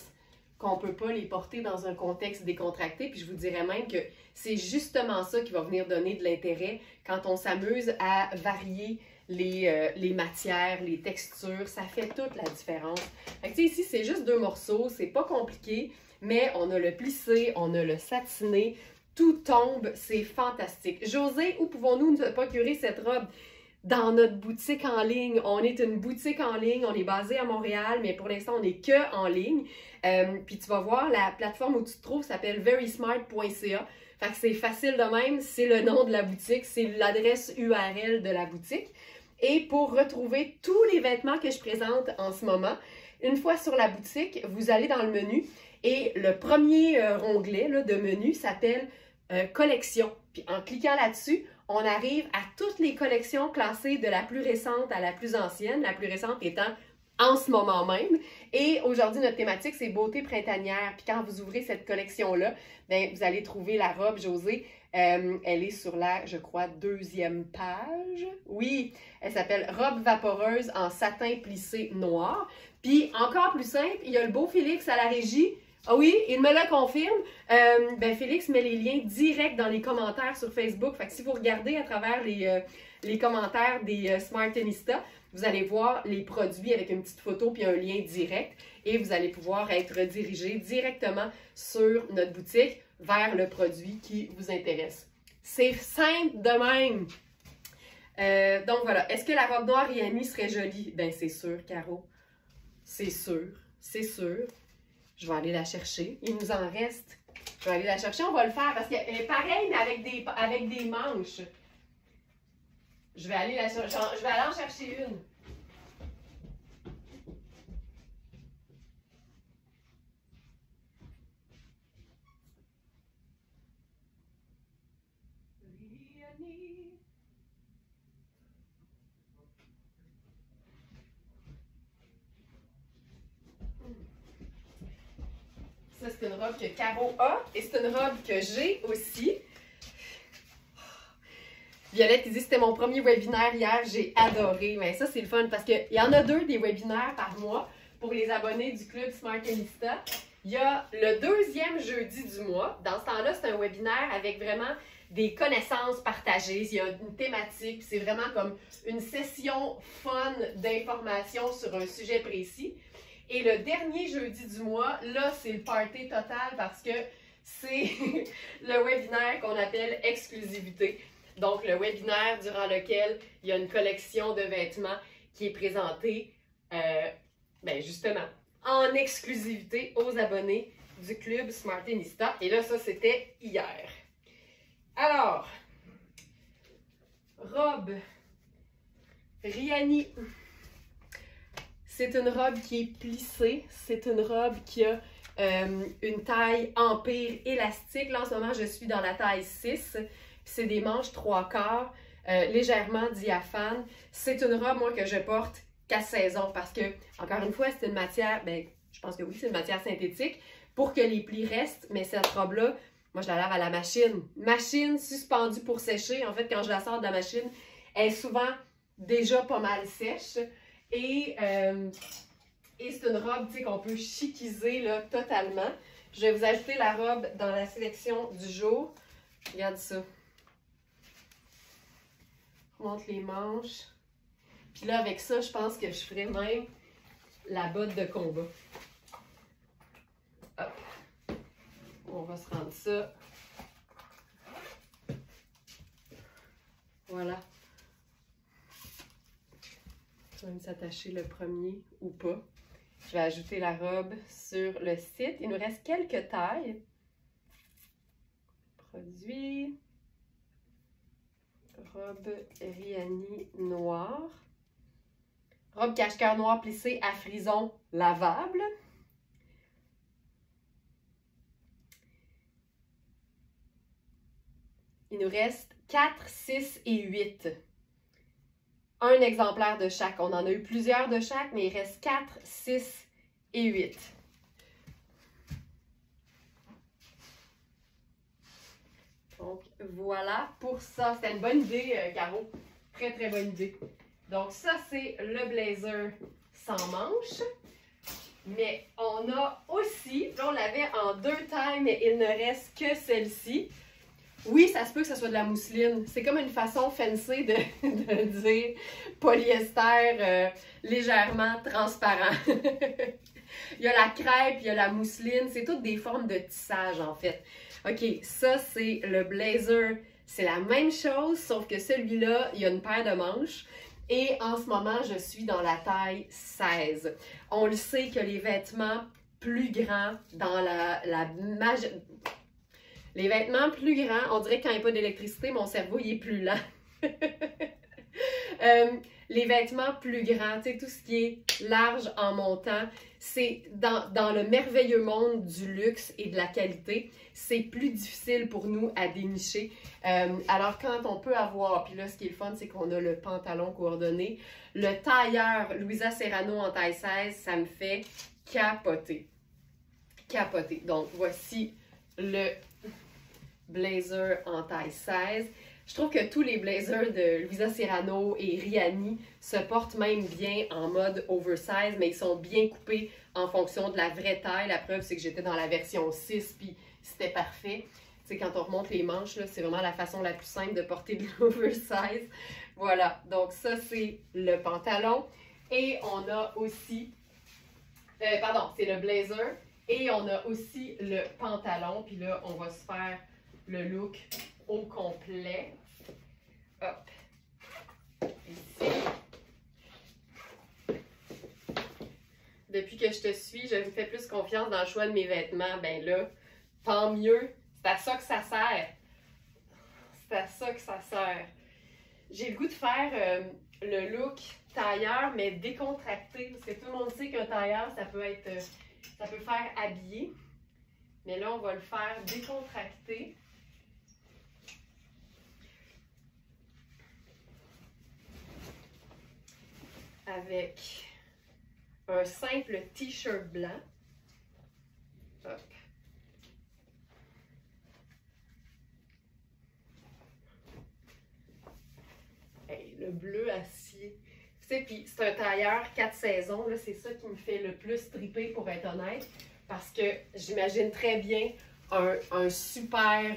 qu'on peut pas les porter dans un contexte décontracté. Puis je vous dirais même que c'est justement ça qui va venir donner de l'intérêt quand on s'amuse à varier les matières, les textures. Ça fait toute la différence. Fait que, tu sais, ici, c'est juste 2 morceaux, c'est pas compliqué. Mais on a le plissé, on a le satiné, tout tombe, c'est fantastique. José, où pouvons-nous nous procurer cette robe? Dans notre boutique en ligne. On est une boutique en ligne, on est basé à Montréal, mais pour l'instant, on n'est que en ligne. Puis tu vas voir, la plateforme où tu te trouves s'appelle verysmart.ca. Fait que c'est facile de même, c'est le nom de la boutique, c'est l'adresse URL de la boutique. Et pour retrouver tous les vêtements que je présente en ce moment, une fois sur la boutique, vous allez dans le menu. Et le premier onglet là, de menu s'appelle Collection. Puis en cliquant là-dessus, on arrive à toutes les collections classées de la plus récente à la plus ancienne, la plus récente étant en ce moment même. Et aujourd'hui, notre thématique, c'est beauté printanière. Puis quand vous ouvrez cette collection-là, bien, vous allez trouver la robe José. Elle est sur la, je crois, 2e page. Oui, elle s'appelle Robe vaporeuse en satin plissé noir. Puis encore plus simple, il y a le beau Félix à la régie. Ah oui, il me le confirme. Ben Félix met les liens directs dans les commentaires sur Facebook. Fait que si vous regardez à travers les commentaires des Smartinistas, vous allez voir les produits avec une petite photo puis un lien direct. Et vous allez pouvoir être redirigé directement sur notre boutique vers le produit qui vous intéresse. C'est simple de même. Donc voilà. Est-ce que la robe noire Rihanni serait jolie? Ben c'est sûr, Caro. C'est sûr. C'est sûr. Je vais aller la chercher. Il nous en reste. Je vais aller la chercher. On va le faire parce qu'elle est pareille, mais avec des manches. Je vais aller en chercher une. Ça, c'est une robe que Caro a et c'est une robe que j'ai aussi. Violette, il dit c'était mon premier webinaire hier, j'ai adoré. Mais ça, c'est le fun parce qu'il y en a 2 des webinaires par mois pour les abonnés du club Smartinista. Il y a le 2e jeudi du mois. Dans ce temps-là, c'est un webinaire avec vraiment des connaissances partagées. Il y a une thématique, c'est vraiment comme une session fun d'information sur un sujet précis. Et le dernier jeudi du mois, là, c'est le party total parce que c'est le webinaire qu'on appelle exclusivité. Donc, le webinaire durant lequel il y a une collection de vêtements qui est présentée, ben justement, en exclusivité aux abonnés du club Smartinista. Et là, ça, c'était hier. Alors, robe Rihanni. C'est une robe qui est plissée. C'est une robe qui a une taille empire élastique. Là, en ce moment, je suis dans la taille 6. C'est des manches 3/4, légèrement diaphanes. C'est une robe, moi, que je porte qu'à saison parce que, encore une fois, c'est une matière, ben, je pense que oui, c'est une matière synthétique pour que les plis restent. Mais cette robe-là, moi, je la lave à la machine. Machine suspendue pour sécher. En fait, quand je la sors de la machine, elle est souvent déjà pas mal sèche. Et c'est une robe, tu sais, qu'on peut chiquiser là, totalement. Je vais vous ajouter la robe dans la sélection du jour. Regarde ça. Je monte les manches. Puis là, avec ça, je pense que je ferais même la botte de combat. Hop. On va se rendre ça. Voilà. Je vais même s'attacher le premier ou pas. Je vais ajouter la robe sur le site. Il nous reste quelques tailles. Produit. Robe Rihanni noire. Robe cache-cœur noir plissé à frison lavable. Il nous reste 4, 6 et 8. Un exemplaire de chaque. On en a eu plusieurs de chaque, mais il reste 4, 6 et 8. Donc, voilà pour ça. C'était une bonne idée, Caro. Très, très bonne idée. Donc, ça, c'est le blazer sans manches. Mais on a aussi, là, on l'avait en 2 tailles, mais il ne reste que celle-ci. Oui, ça se peut que ce soit de la mousseline. C'est comme une façon fancy de dire polyester légèrement transparent. Il y a la crêpe, il y a la mousseline. C'est toutes des formes de tissage, en fait. OK, ça, c'est le blazer. C'est la même chose, sauf que celui-là, il y a une paire de manches. Et en ce moment, je suis dans la taille 16. On le sait que les vêtements plus grands dans les vêtements plus grands, on dirait que quand il n'y a pas d'électricité, mon cerveau, il est plus lent. Les vêtements plus grands, tu sais, tout ce qui est large en montant, c'est dans le merveilleux monde du luxe et de la qualité, c'est plus difficile pour nous à dénicher. Alors, quand on peut avoir, puis là, ce qui est le fun, c'est qu'on a le pantalon coordonné. Le tailleur Louisa Serrano en taille 16, ça me fait capoter. Capoter. Donc, voici le blazer en taille 16. Je trouve que tous les blazers de Louisa Serrano et Rihanni se portent même bien en mode oversize, mais ils sont bien coupés en fonction de la vraie taille. La preuve, c'est que j'étais dans la version 6, puis c'était parfait. Tu sais, quand on remonte les manches, c'est vraiment la façon la plus simple de porter de l'oversize. Voilà, donc ça, c'est le pantalon. Et on a aussi... pardon, c'est le blazer. Et on a aussi le pantalon. Puis là, on va se faire le look au complet. Hop. Ici. Depuis que je te suis, je me fais plus confiance dans le choix de mes vêtements. Ben là, tant mieux. C'est à ça que ça sert. C'est à ça que ça sert. J'ai le goût de faire le look tailleur, mais décontracté. Parce que tout le monde sait qu'un tailleur, ça peut faire habillé. Mais là, on va le faire décontracté. Avec un simple t-shirt blanc. Hop. Hey, le bleu acier. Tu sais, puis c'est un tailleur 4 saisons. Là, c'est ça qui me fait le plus triper, pour être honnête. Parce que j'imagine très bien un super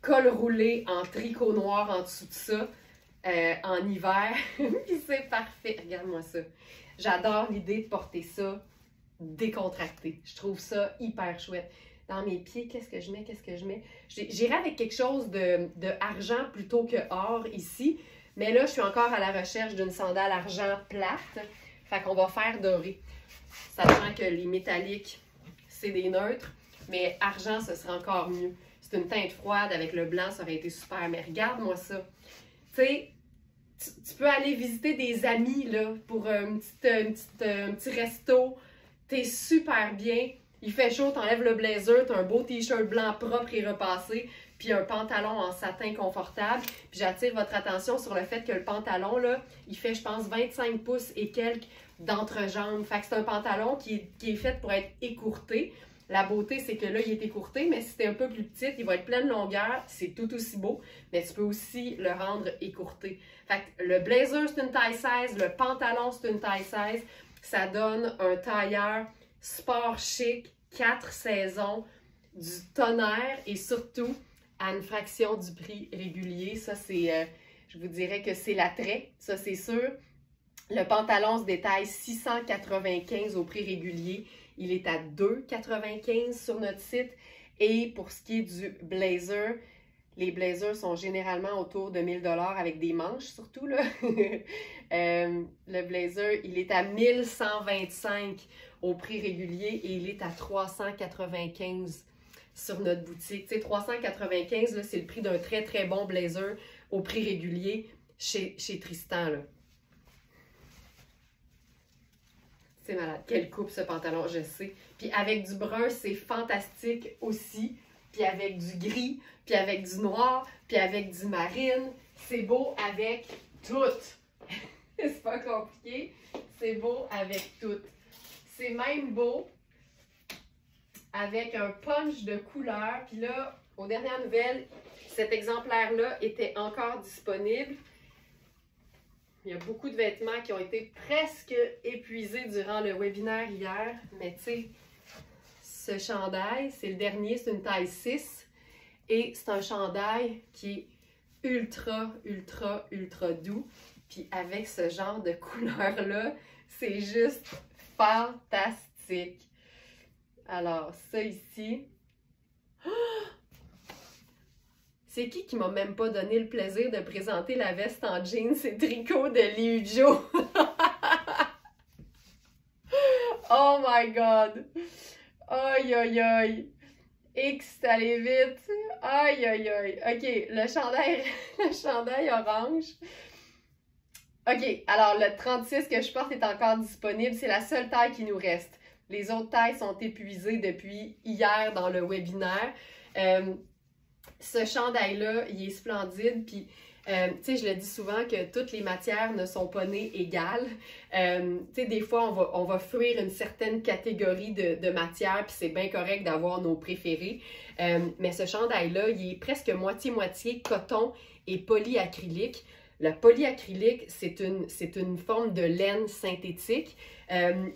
col roulé en tricot noir en dessous de ça. En hiver, puis c'est parfait. Regarde-moi ça. J'adore l'idée de porter ça décontracté. Je trouve ça hyper chouette. Dans mes pieds, qu'est-ce que je mets? Qu'est-ce que je mets? J'irai avec quelque chose de argent plutôt que or ici. Mais là, je suis encore à la recherche d'une sandale argent plate. Fait qu'on va faire doré. Sachant que les métalliques, c'est des neutres. Mais argent, ce serait encore mieux. C'est une teinte froide avec le blanc, ça aurait été super. Mais regarde-moi ça. Tu sais, tu peux aller visiter des amis là, pour un petit resto. T'es super bien. Il fait chaud, t'enlèves le blazer, t'as un beau t-shirt blanc propre et repassé, puis un pantalon en satin confortable. Puis j'attire votre attention sur le fait que le pantalon, là, il fait, je pense, 25 pouces et quelques d'entrejambe. Fait que c'est un pantalon qui est fait pour être écourté. La beauté, c'est que là, il est écourté, mais si c'est un peu plus petit, il va être plein de longueur. C'est tout aussi beau, mais tu peux aussi le rendre écourté. Fait que le blazer, c'est une taille 16. Le pantalon, c'est une taille 16. Ça donne un tailleur sport chic, 4 saisons, du tonnerre et surtout à une fraction du prix régulier. Ça, c'est, je vous dirais que c'est l'attrait, ça c'est sûr. Le pantalon se détaille 695 au prix régulier. Il est à 2,95 sur notre site. Et pour ce qui est du blazer, les blazers sont généralement autour de 1000 $ avec des manches surtout, là. Le blazer, il est à 1125 au prix régulier et il est à 395 sur notre boutique. Tu sais, 395, c'est le prix d'un très très bon blazer au prix régulier chez Tristan, là. C'est malade. Quelle coupe ce pantalon, je sais. Puis avec du brun, c'est fantastique aussi. Puis avec du gris, puis avec du noir, puis avec du marine. C'est beau avec tout. C'est pas compliqué. C'est beau avec tout. C'est même beau avec un punch de couleur. Puis là, aux dernières nouvelles, cet exemplaire-là était encore disponible. Il y a beaucoup de vêtements qui ont été presque épuisés durant le webinaire hier. Mais tu sais, ce chandail, c'est le dernier, c'est une taille 6. Et c'est un chandail qui est ultra, ultra, ultra doux. Puis avec ce genre de couleur-là, c'est juste fantastique. Alors, ça ici. C'est qui m'a même pas donné le plaisir de présenter la veste en jeans et tricot de Liu Jo? Oh my god! Aïe aïe aïe! X, c'est allé vite! Aïe aïe aïe! Ok, le chandail orange. Ok, alors le 36 que je porte est encore disponible. C'est la seule taille qui nous reste. Les autres tailles sont épuisées depuis hier dans le webinaire. Ce chandail-là, il est splendide. Puis, tu sais, je le dis souvent que toutes les matières ne sont pas nées égales. Tu sais, des fois, on va fuir une certaine catégorie de matières, puis c'est bien correct d'avoir nos préférés. Mais ce chandail-là, il est presque moitié-moitié coton et polyacrylique. Le polyacrylique, c'est une forme de laine synthétique,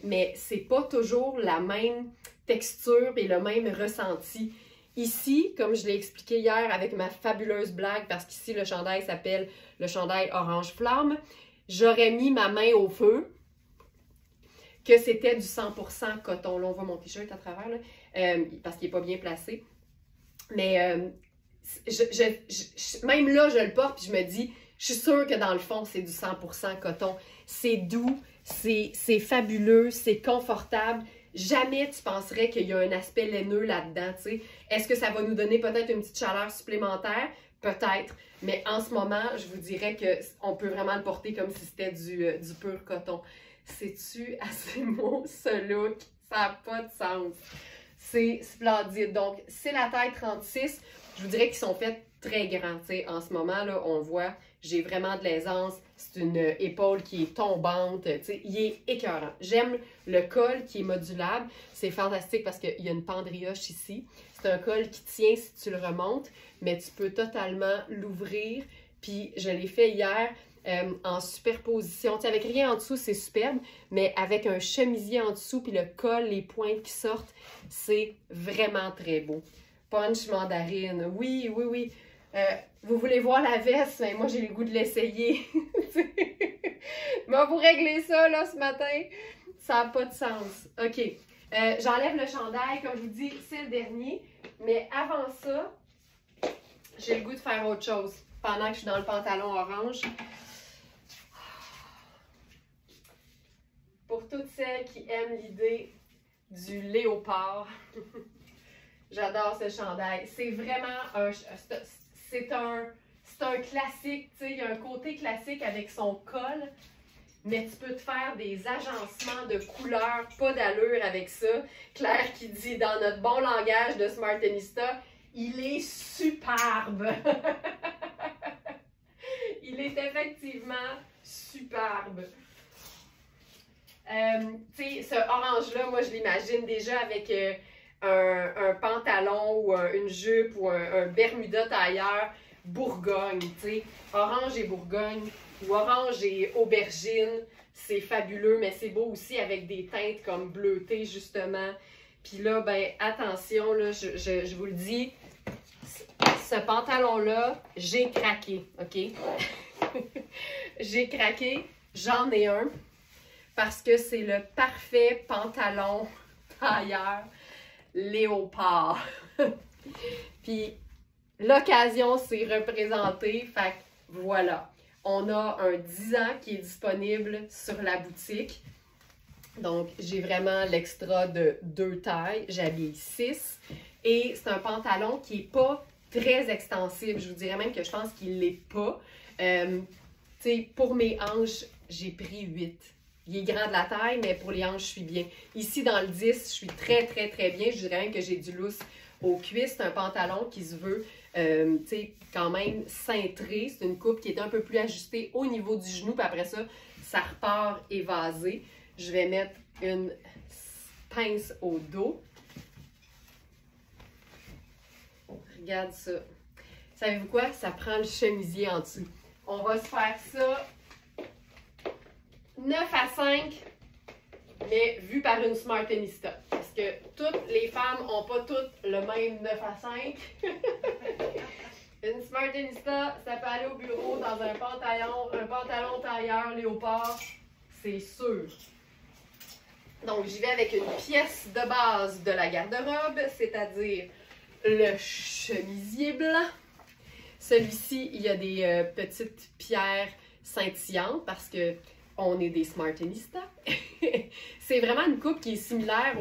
mais c'est pas toujours la même texture et le même ressenti. Ici, comme je l'ai expliqué hier avec ma fabuleuse blague, parce qu'ici le chandail s'appelle le chandail Orange Flamme, j'aurais mis ma main au feu que c'était du 100% coton. Là, on voit mon t-shirt à travers, là, parce qu'il n'est pas bien placé. Mais même là, je le porte et je me dis, je suis sûre que dans le fond, c'est du 100% coton. C'est doux, c'est fabuleux, c'est confortable. Jamais tu penserais qu'il y a un aspect laineux là-dedans, tu sais. Est-ce que ça va nous donner peut-être une petite chaleur supplémentaire? Peut-être. Mais en ce moment, je vous dirais qu'on peut vraiment le porter comme si c'était du pur coton. C'est-tu assez beau, ce look? Ça n'a pas de sens. C'est splendide. Donc, c'est la taille 36. Je vous dirais qu'ils sont faits très grands, tu sais. En ce moment, là, on voit, j'ai vraiment de l'aisance. C'est une épaule qui est tombante, tu sais. Il est écœurant. J'aime le col qui est modulable. C'est fantastique parce qu'il y a une pendrioche ici. C'est un col qui tient si tu le remontes, mais tu peux totalement l'ouvrir. Puis, je l'ai fait hier en superposition. Tu sais, avec rien en dessous, c'est superbe, mais avec un chemisier en dessous, puis le col, les pointes qui sortent, c'est vraiment très beau. Punch mandarine, oui, oui, oui. Vous voulez voir la veste, mais moi j'ai le goût de l'essayer. Mais vous régler ça là ce matin, ça n'a pas de sens. OK. J'enlève le chandail, comme je vous dis, c'est le dernier. Mais avant ça, j'ai le goût de faire autre chose. Pendant que je suis dans le pantalon orange. Pour toutes celles qui aiment l'idée du léopard, j'adore ce chandail. C'est vraiment un... C'est un classique, tu sais, il y a un côté classique avec son col, mais tu peux te faire des agencements de couleurs, pas d'allure avec ça. Claire qui dit dans notre bon langage de Smartenista, il est superbe. Il est effectivement superbe. Tu sais, ce orange-là, moi je l'imagine déjà avec un pantalon ou une jupe ou un Bermuda tailleur Bourgogne, tu sais. Orange et Bourgogne ou orange et aubergine, c'est fabuleux, mais c'est beau aussi avec des teintes comme bleutées justement. Puis là, ben attention, là, je vous le dis, ce pantalon-là, j'ai craqué, OK? J'ai craqué, j'en ai un, parce que c'est le parfait pantalon tailleur léopard. Puis l'occasion s'est représentée, fait que voilà. On a un 10 ans qui est disponible sur la boutique. Donc, j'ai vraiment l'extra de 2 tailles. J'habille 6. Et c'est un pantalon qui n'est pas très extensible. Je vous dirais même que je pense qu'il ne l'est pas. Pour mes hanches, j'ai pris 8. Il est grand de la taille, mais pour les hanches, je suis bien. Ici, dans le 10, je suis très, très, très bien. Je dirais même que j'ai du lousse aux cuisses. C'est un pantalon qui se veut quand même cintré. C'est une coupe qui est un peu plus ajustée au niveau du genou. Puis après ça, ça repart évasé. Je vais mettre une pince au dos. Regarde ça. Savez-vous quoi? Ça prend le chemisier en dessous. On va se faire ça 9 à 5, mais vu par une Smartenista. Parce que toutes les femmes n'ont pas toutes le même 9 à 5. Une Smartenista, ça peut aller au bureau dans un pantalon tailleur léopard, c'est sûr. Donc, j'y vais avec une pièce de base de la garde-robe, c'est-à-dire le chemisier blanc. Celui-ci, il y a des petites pierres scintillantes parce que on est des Smartenista. C'est vraiment une coupe qui est similaire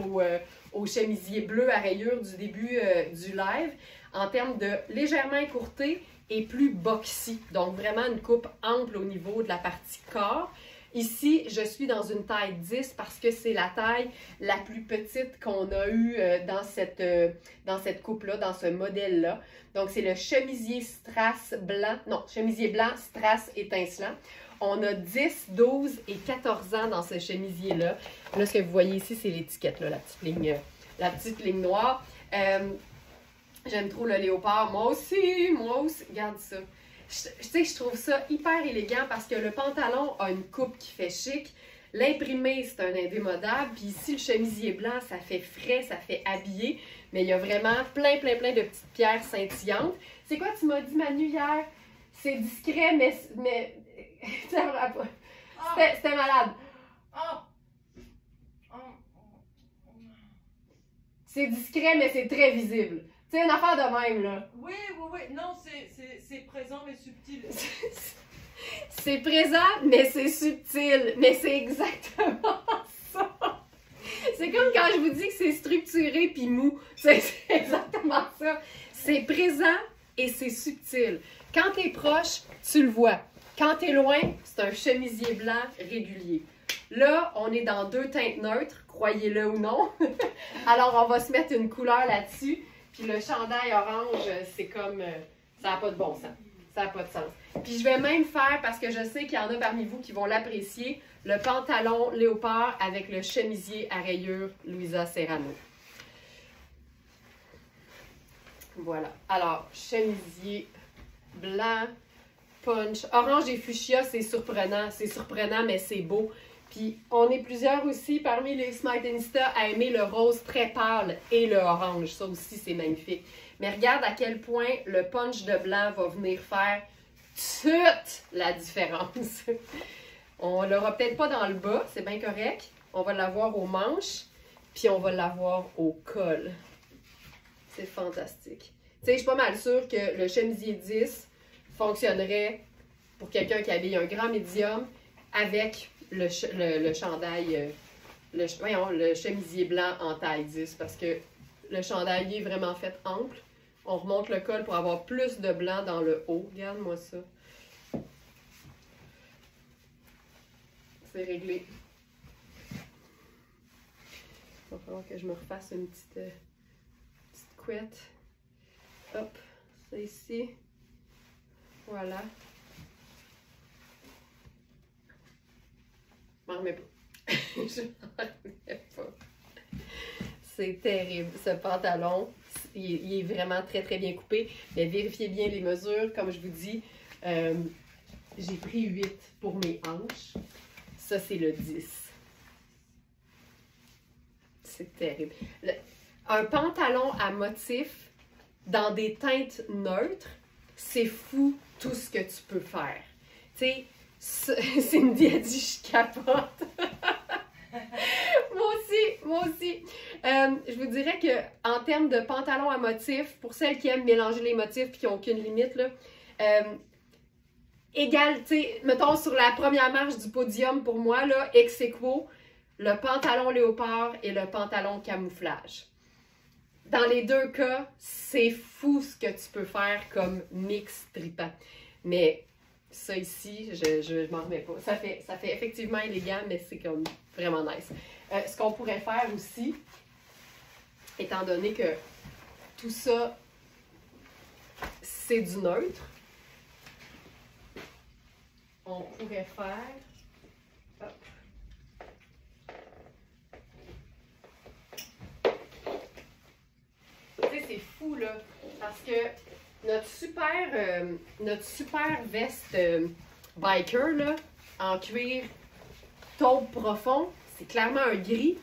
au chemisier bleu à rayures du début du live en termes de légèrement écourté et plus boxy. Donc vraiment une coupe ample au niveau de la partie corps. Ici, je suis dans une taille 10 parce que c'est la taille la plus petite qu'on a eue dans cette coupe-là, dans ce modèle-là. Donc, c'est le chemisier strass blanc, non, chemisier blanc strass étincelant. On a 10, 12 et 14 ans dans ce chemisier-là. Là, ce que vous voyez ici, c'est l'étiquette, la petite ligne noire. J'aime trop le léopard. Moi aussi, regarde ça. Je trouve ça hyper élégant parce que le pantalon a une coupe qui fait chic. L'imprimé, c'est un indémodable. Puis ici, le chemisier blanc, ça fait frais, ça fait habillé. Mais il y a vraiment plein de petites pierres scintillantes. C'est quoi tu m'as dit, Manu, hier? C'est discret, mais... C'était malade. C'est discret, mais c'est très visible. C'est une affaire de même, là. Oui. Non, c'est présent, mais subtil. C'est présent, mais c'est subtil. Mais c'est exactement ça. C'est comme quand je vous dis que c'est structuré puis mou. C'est exactement ça. C'est présent et c'est subtil. Quand t'es proche, tu le vois. Quand t'es loin, c'est un chemisier blanc régulier. Là, on est dans 2 teintes neutres, croyez-le ou non. Alors, on va se mettre une couleur là-dessus. Puis le chandail orange, c'est comme... ça n'a pas de bon sens. Ça n'a pas de sens. Puis je vais même faire, parce que je sais qu'il y en a parmi vous qui vont l'apprécier, le pantalon léopard avec le chemisier à rayures Louisa Serrano. Voilà. Alors, chemisier blanc, punch. Orange et fuchsia, c'est surprenant. C'est surprenant, mais c'est beau. Puis, on est plusieurs aussi parmi les Smartenista à aimer le rose très pâle et le orange. Ça aussi, c'est magnifique. Mais regarde à quel point le punch de blanc va venir faire toute la différence. On l'aura peut-être pas dans le bas, c'est bien correct. On va l'avoir aux manches, puis on va l'avoir au col. C'est fantastique. Tu sais, je suis pas mal sûre que le chemisier 10 fonctionnerait pour quelqu'un qui habille un grand médium avec le chandail, le chemisier blanc en taille 10 parce que le chandail est vraiment fait ample. On remonte le col pour avoir plus de blanc dans le haut. Regarde-moi ça. C'est réglé. Il va falloir que je me refasse une petite couette. Hop, ça ici. Voilà. Je m'en remets pas. Je m'en remets pas. C'est terrible. Ce pantalon, il est vraiment très bien coupé. Mais vérifiez bien les mesures. Comme je vous dis, j'ai pris 8 pour mes hanches. Ça, c'est le 10. C'est terrible. Un pantalon à motif dans des teintes neutres, c'est fou tout ce que tu peux faire. Tu sais, Cindy a dit je capote. Moi aussi. Je vous dirais que en termes de pantalon à motif, pour celles qui aiment mélanger les motifs et qui n'ont aucune limite, là, égal, tu sais, mettons sur la première marche du podium pour moi, là, ex aequo, le pantalon léopard et le pantalon camouflage. Dans les deux cas, c'est fou ce que tu peux faire comme mix trippant. Mais ça ici, je m'en remets pas. Ça fait effectivement élégant, mais c'est comme vraiment nice. Ce qu'on pourrait faire aussi, étant donné que tout ça, c'est du neutre, on pourrait faire... Hop. Tu sais, c'est fou, là, parce que notre super veste biker, là, en cuir taupe profond, c'est clairement un gris.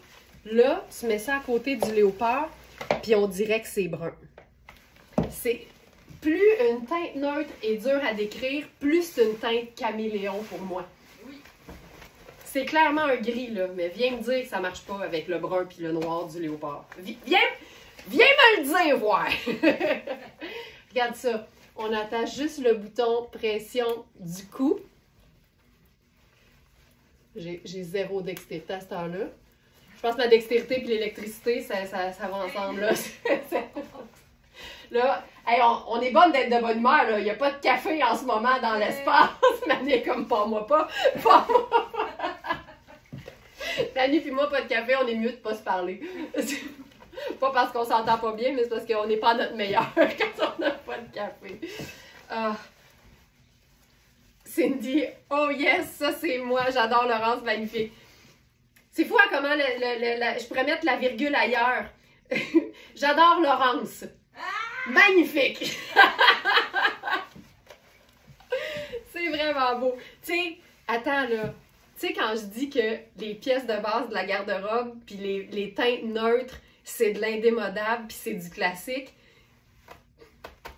Là, tu mets ça à côté du léopard, puis on dirait que c'est brun. C'est plus une teinte neutre est dure à décrire, plus c'est une teinte caméléon pour moi. Oui. C'est clairement un gris, là, mais viens me dire que ça marche pas avec le brun puis le noir du léopard. Viens me le dire, voir! Regarde ça. On attache juste le bouton pression du cou. J'ai zéro dextérité à cette heure-là. Je pense que ma dextérité et l'électricité, ça va ensemble, là. Là, hey, on est bonne d'être de bonne humeur, là. Il n'y a pas de café en ce moment dans l'espace. Manu comme pas moi pas. Manu puis moi, pas de café, on est mieux de pas se parler. Pas parce qu'on s'entend pas bien, mais c'est parce qu'on n'est pas à notre meilleur quand on n'a pas de café. Cindy, oh yes, ça c'est moi, j'adore Laurence, magnifique. C'est fou hein, comment je pourrais mettre la virgule ailleurs. J'adore Laurence. Magnifique! C'est vraiment beau. Tu sais, attends là. Tu sais, quand je dis que les pièces de base de la garde-robe puis les teintes neutres, c'est de l'indémodable puis c'est du classique.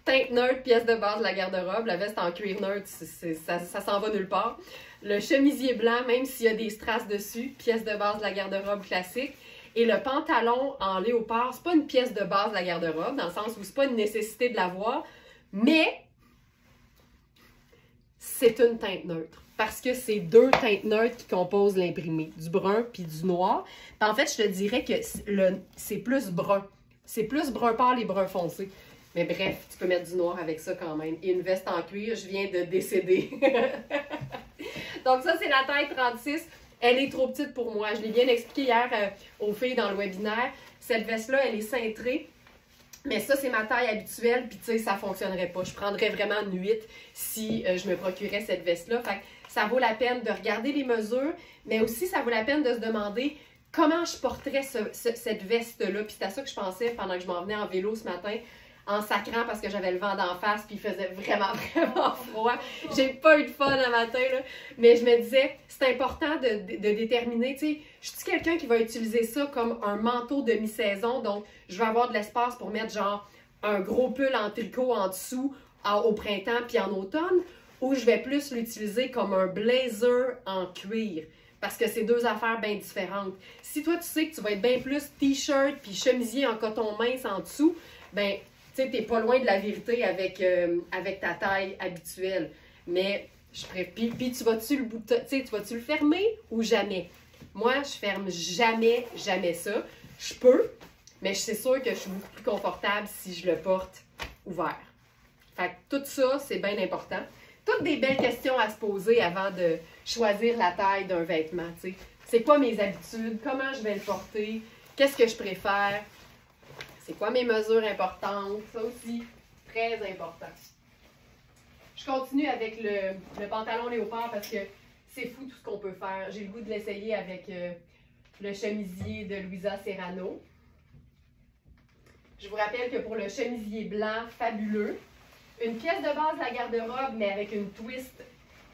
Teinte neutre, pièce de base de la garde-robe. La veste en cuir neutre, ça s'en va nulle part. Le chemisier blanc, même s'il y a des strass dessus, pièce de base de la garde-robe classique. Et le pantalon en léopard, c'est pas une pièce de base de la garde-robe, dans le sens où c'est pas une nécessité de l'avoir, mais c'est une teinte neutre. Parce que c'est deux teintes neutres qui composent l'imprimé, du brun puis du noir. Puis en fait, je te dirais que c'est plus brun. C'est plus brun pâle et brun foncé. Mais bref, tu peux mettre du noir avec ça quand même. Et une veste en cuir, je viens de décéder. Donc ça, c'est la taille 36. Elle est trop petite pour moi. Je l'ai bien expliqué hier aux filles dans le webinaire. Cette veste-là, elle est cintrée. Mais ça, c'est ma taille habituelle. Puis tu sais, ça ne fonctionnerait pas. Je prendrais vraiment une 8 si je me procurais cette veste-là. Fait que ça vaut la peine de regarder les mesures. Mais aussi, ça vaut la peine de se demander comment je porterais cette veste-là. Puis c'est à ça que je pensais pendant que je m'en venais en vélo ce matin. En sacrant parce que j'avais le vent d'en face puis il faisait vraiment froid. J'ai pas eu de fun le matin, là. Mais je me disais, c'est important de déterminer, tu sais, je suis quelqu'un qui va utiliser ça comme un manteau de mi-saison, donc je vais avoir de l'espace pour mettre genre un gros pull en tricot en dessous au printemps puis en automne, ou je vais plus l'utiliser comme un blazer en cuir. Parce que c'est deux affaires bien différentes. Si toi, tu sais que tu vas être bien plus t-shirt puis chemisier en coton mince en dessous, ben tu sais, t'es pas loin de la vérité avec ta taille habituelle. Mais, puis tu vas-tu le bouton, tu sais, tu vas-tu le fermer ou jamais? Moi, je ferme jamais ça. Je peux, mais c'est sûr que je suis beaucoup plus confortable si je le porte ouvert. Fait que tout ça, c'est bien important. Toutes des belles questions à se poser avant de choisir la taille d'un vêtement, tu sais. C'est quoi mes habitudes? Comment je vais le porter? Qu'est-ce que je préfère? C'est quoi mes mesures importantes? Ça aussi, très important. Je continue avec le pantalon léopard parce que c'est fou tout ce qu'on peut faire. J'ai le goût de l'essayer avec le chemisier de Louisa Serrano. Je vous rappelle que pour le chemisier blanc fabuleux, une pièce de base de la garde-robe, mais avec une twist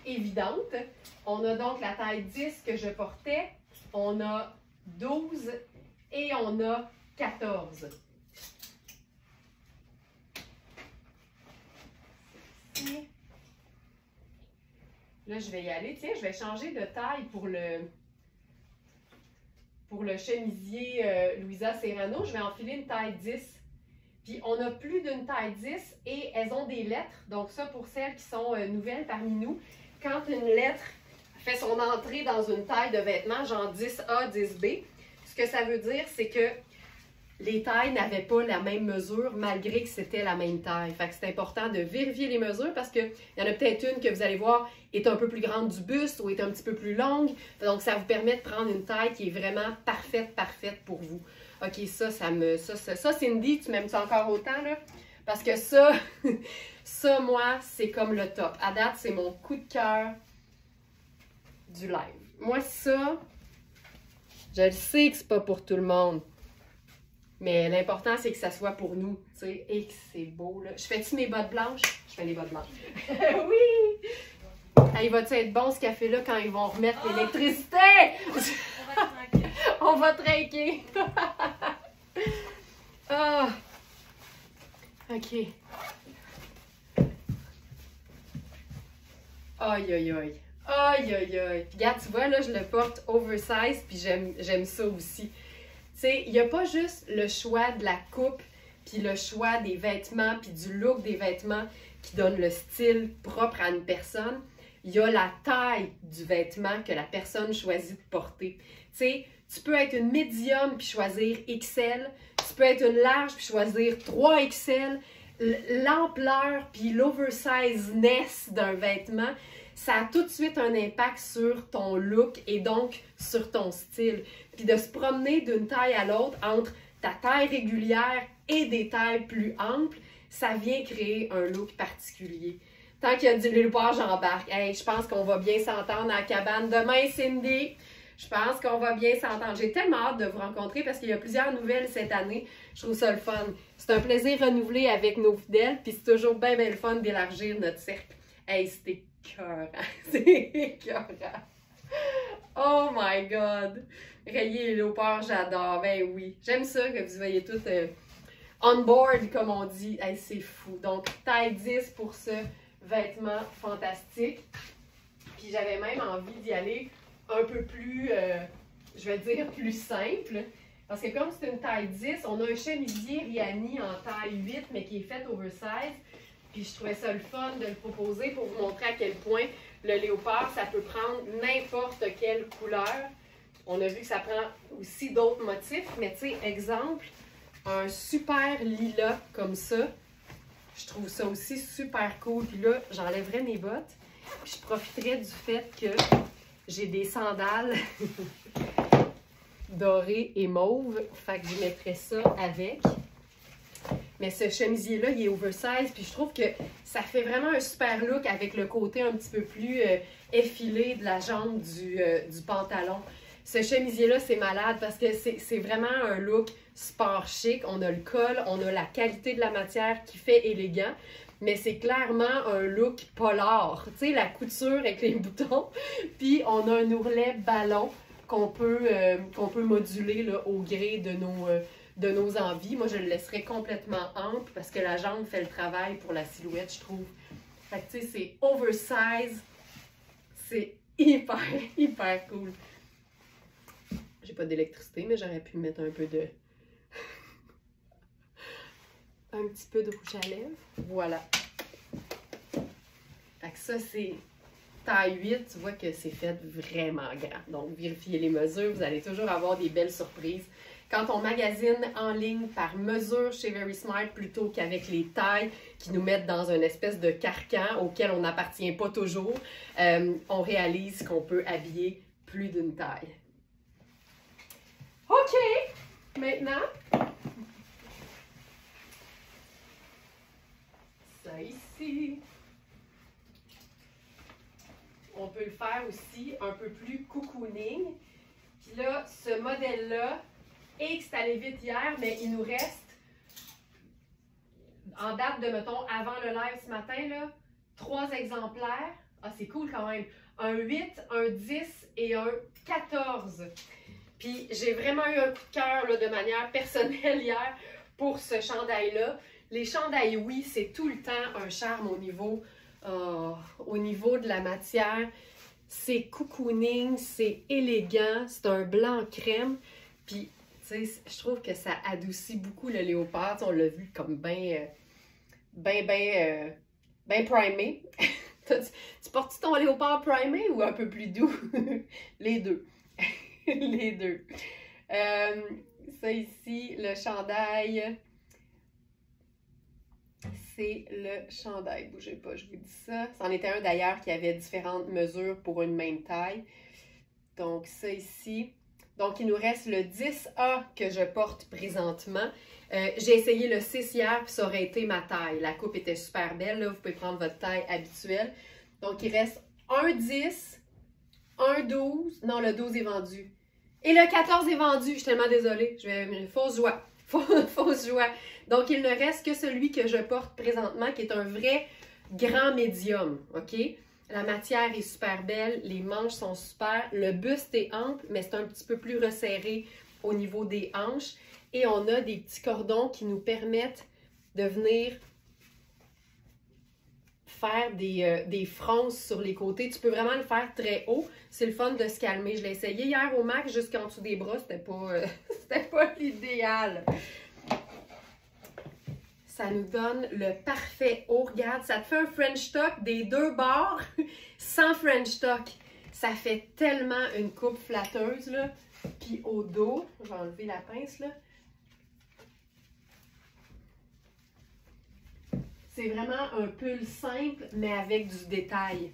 évidente. On a donc la taille 10 que je portais. On a 12 et on a 14. Là, je vais y aller. Tiens, je vais changer de taille pour le chemisier Louisa Serrano. Je vais enfiler une taille 10. Puis, on a plus d'une taille 10 et elles ont des lettres. Donc, ça, pour celles qui sont nouvelles parmi nous, quand une lettre fait son entrée dans une taille de vêtement, genre 10A, 10B, ce que ça veut dire, c'est que les tailles n'avaient pas la même mesure malgré que c'était la même taille. Fait que c'est important de vérifier les mesures parce qu'il y en a peut-être une que vous allez voir est un peu plus grande du buste ou est un petit peu plus longue. Donc, ça vous permet de prendre une taille qui est vraiment parfaite pour vous. OK, ça Cindy, tu m'aimes ça encore autant, là? Parce que ça, ça, moi, c'est comme le top. À date, c'est mon coup de cœur du live. Moi, ça, je le sais que c'est pas pour tout le monde. Mais l'important, c'est que ça soit pour nous, tu sais, et que c'est beau, là. Je fais-tu mes bottes blanches? Je fais les bottes blanches. Oui! Hey, va-tu être bon, ce café-là, quand ils vont remettre l'électricité? On va trinquer. Ah! OK. Aïe, aïe, aïe. Aïe, aïe, aïe. Puis, regarde, tu vois, là, je le porte oversize, puis j'aime ça aussi. Tu sais, il n'y a pas juste le choix de la coupe, puis le choix des vêtements, puis du look des vêtements qui donne le style propre à une personne. Il y a la taille du vêtement que la personne choisit de porter. Tu sais, tu peux être une médium puis choisir XL. Tu peux être une large puis choisir 3XL. L'ampleur puis l'oversizeness d'un vêtement, ça a tout de suite un impact sur ton look et donc sur ton style. Puis de se promener d'une taille à l'autre entre ta taille régulière et des tailles plus amples, ça vient créer un look particulier. Tant qu'il y a du léopard, j'embarque. Hey, je pense qu'on va bien s'entendre à la cabane demain, Cindy. Je pense qu'on va bien s'entendre. J'ai tellement hâte de vous rencontrer parce qu'il y a plusieurs nouvelles cette année. Je trouve ça le fun. C'est un plaisir renouvelé avec nos fidèles, puis c'est toujours bien le fun d'élargir notre cercle. Hey, c'était écœurant. C'est écœurant. Oh my God! Rayé et léopard, j'adore. Ben oui. J'aime ça que vous soyez tous on board, comme on dit. Hey, c'est fou. Donc, taille 10 pour ce vêtement fantastique. Puis j'avais même envie d'y aller un peu plus, je vais dire, plus simple. Parce que comme c'est une taille 10, on a un chemisier Rihanni en taille 8, mais qui est fait oversize. Puis je trouvais ça le fun de le proposer pour vous montrer à quel point le léopard, ça peut prendre n'importe quelle couleur. On a vu que ça prend aussi d'autres motifs, mais tu sais, exemple, un super lilas comme ça. Je trouve ça aussi super cool. Puis là, j'enlèverais mes bottes. Puis je profiterais du fait que j'ai des sandales dorées et mauves. Fait que je mettrais ça avec. Mais ce chemisier-là, il est oversize. Puis je trouve que ça fait vraiment un super look avec le côté un petit peu plus effilé de la jambe du pantalon. Ce chemisier-là, c'est malade parce que c'est vraiment un look sport chic. On a le col, on a la qualité de la matière qui fait élégant, mais c'est clairement un look polar. Tu sais, la couture avec les boutons, puis on a un ourlet ballon qu'on peut moduler là, au gré de nos envies. Moi, je le laisserais complètement ample parce que la jambe fait le travail pour la silhouette, je trouve. Fait que tu sais, c'est oversize. C'est hyper, hyper cool. J'ai pas d'électricité, mais j'aurais pu mettre un peu de... un petit peu de rouge à lèvres. Voilà. Fait que ça, c'est taille 8. Tu vois que c'est fait vraiment grand. Donc, vérifiez les mesures. Vous allez toujours avoir des belles surprises. Quand on magasine en ligne par mesure chez Very Smart plutôt qu'avec les tailles qui nous mettent dans une espèce de carcan auquel on n'appartient pas toujours, on réalise qu'on peut habiller plus d'une taille. OK! Maintenant, ça ici. On peut le faire aussi un peu plus cocooning. Puis là, ce modèle-là, et que c'est allé vite hier, mais il nous reste, en date de, mettons, avant le live ce matin, là, 3 exemplaires. Ah, c'est cool quand même. Un 8, un 10 et un 14. Puis j'ai vraiment eu un coup de cœur là, de manière personnelle hier pour ce chandail-là. Les chandails, oui, c'est tout le temps un charme au niveau de la matière. C'est cocooning, c'est élégant, c'est un blanc crème. Puis, tu sais, je trouve que ça adoucit beaucoup le léopard. On l'a vu comme bien primé. Tu portes-tu ton léopard primé ou un peu plus doux? Les deux. Les deux. Ça ici, le chandail. C'est le chandail. Bougez pas, je vous dis ça. C'en était un d'ailleurs qui avait différentes mesures pour une même taille. Donc ça ici. Donc il nous reste le 10A que je porte présentement. J'ai essayé le 6 hier, puis ça aurait été ma taille. La coupe était super belle, là. Vous pouvez prendre votre taille habituelle. Donc il reste un 10, un 12. Non, le 12 est vendu. Et le 14 est vendu. Je suis tellement désolée. Fausse joie. Fausse joie. Donc, il ne reste que celui que je porte présentement, qui est un vrai grand médium, OK? La matière est super belle, les manches sont super, le buste est ample, mais c'est un petit peu plus resserré au niveau des hanches. Et on a des petits cordons qui nous permettent de venir faire des fronces sur les côtés. Tu peux vraiment le faire très haut. C'est le fun de se calmer. Je l'ai essayé hier au max jusqu'en dessous des bras. C'était pas l'idéal. Ça nous donne le parfait haut. Regarde, ça te fait un French tuck des deux bords sans French tuck. Ça fait tellement une coupe flatteuse, là. Puis au dos, je vais enlever la pince, là. C'est vraiment un pull simple, mais avec du détail.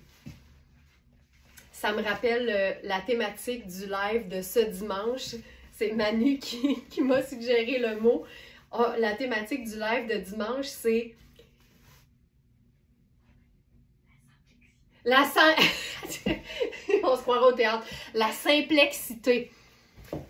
Ça me rappelle la thématique du live de ce dimanche. C'est Manu qui m'a suggéré le mot. Oh, la thématique du live de dimanche, c'est on se croirait au théâtre. La simplexité.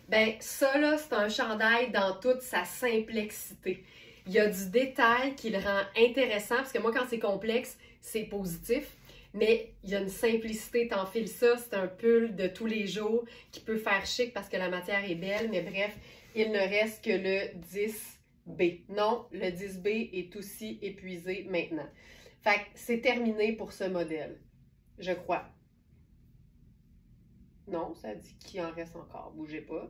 Ben, ça, là, c'est un chandail dans toute sa simplexité. Il y a du détail qui le rend intéressant, parce que moi, quand c'est complexe, c'est positif. Mais il y a une simplicité, t'enfiles ça, c'est un pull de tous les jours qui peut faire chic parce que la matière est belle. Mais bref, il ne reste que le 10B. Non, le 10B est aussi épuisé maintenant. Fait que c'est terminé pour ce modèle, je crois. Non, ça dit qu'il en reste encore, bougez pas.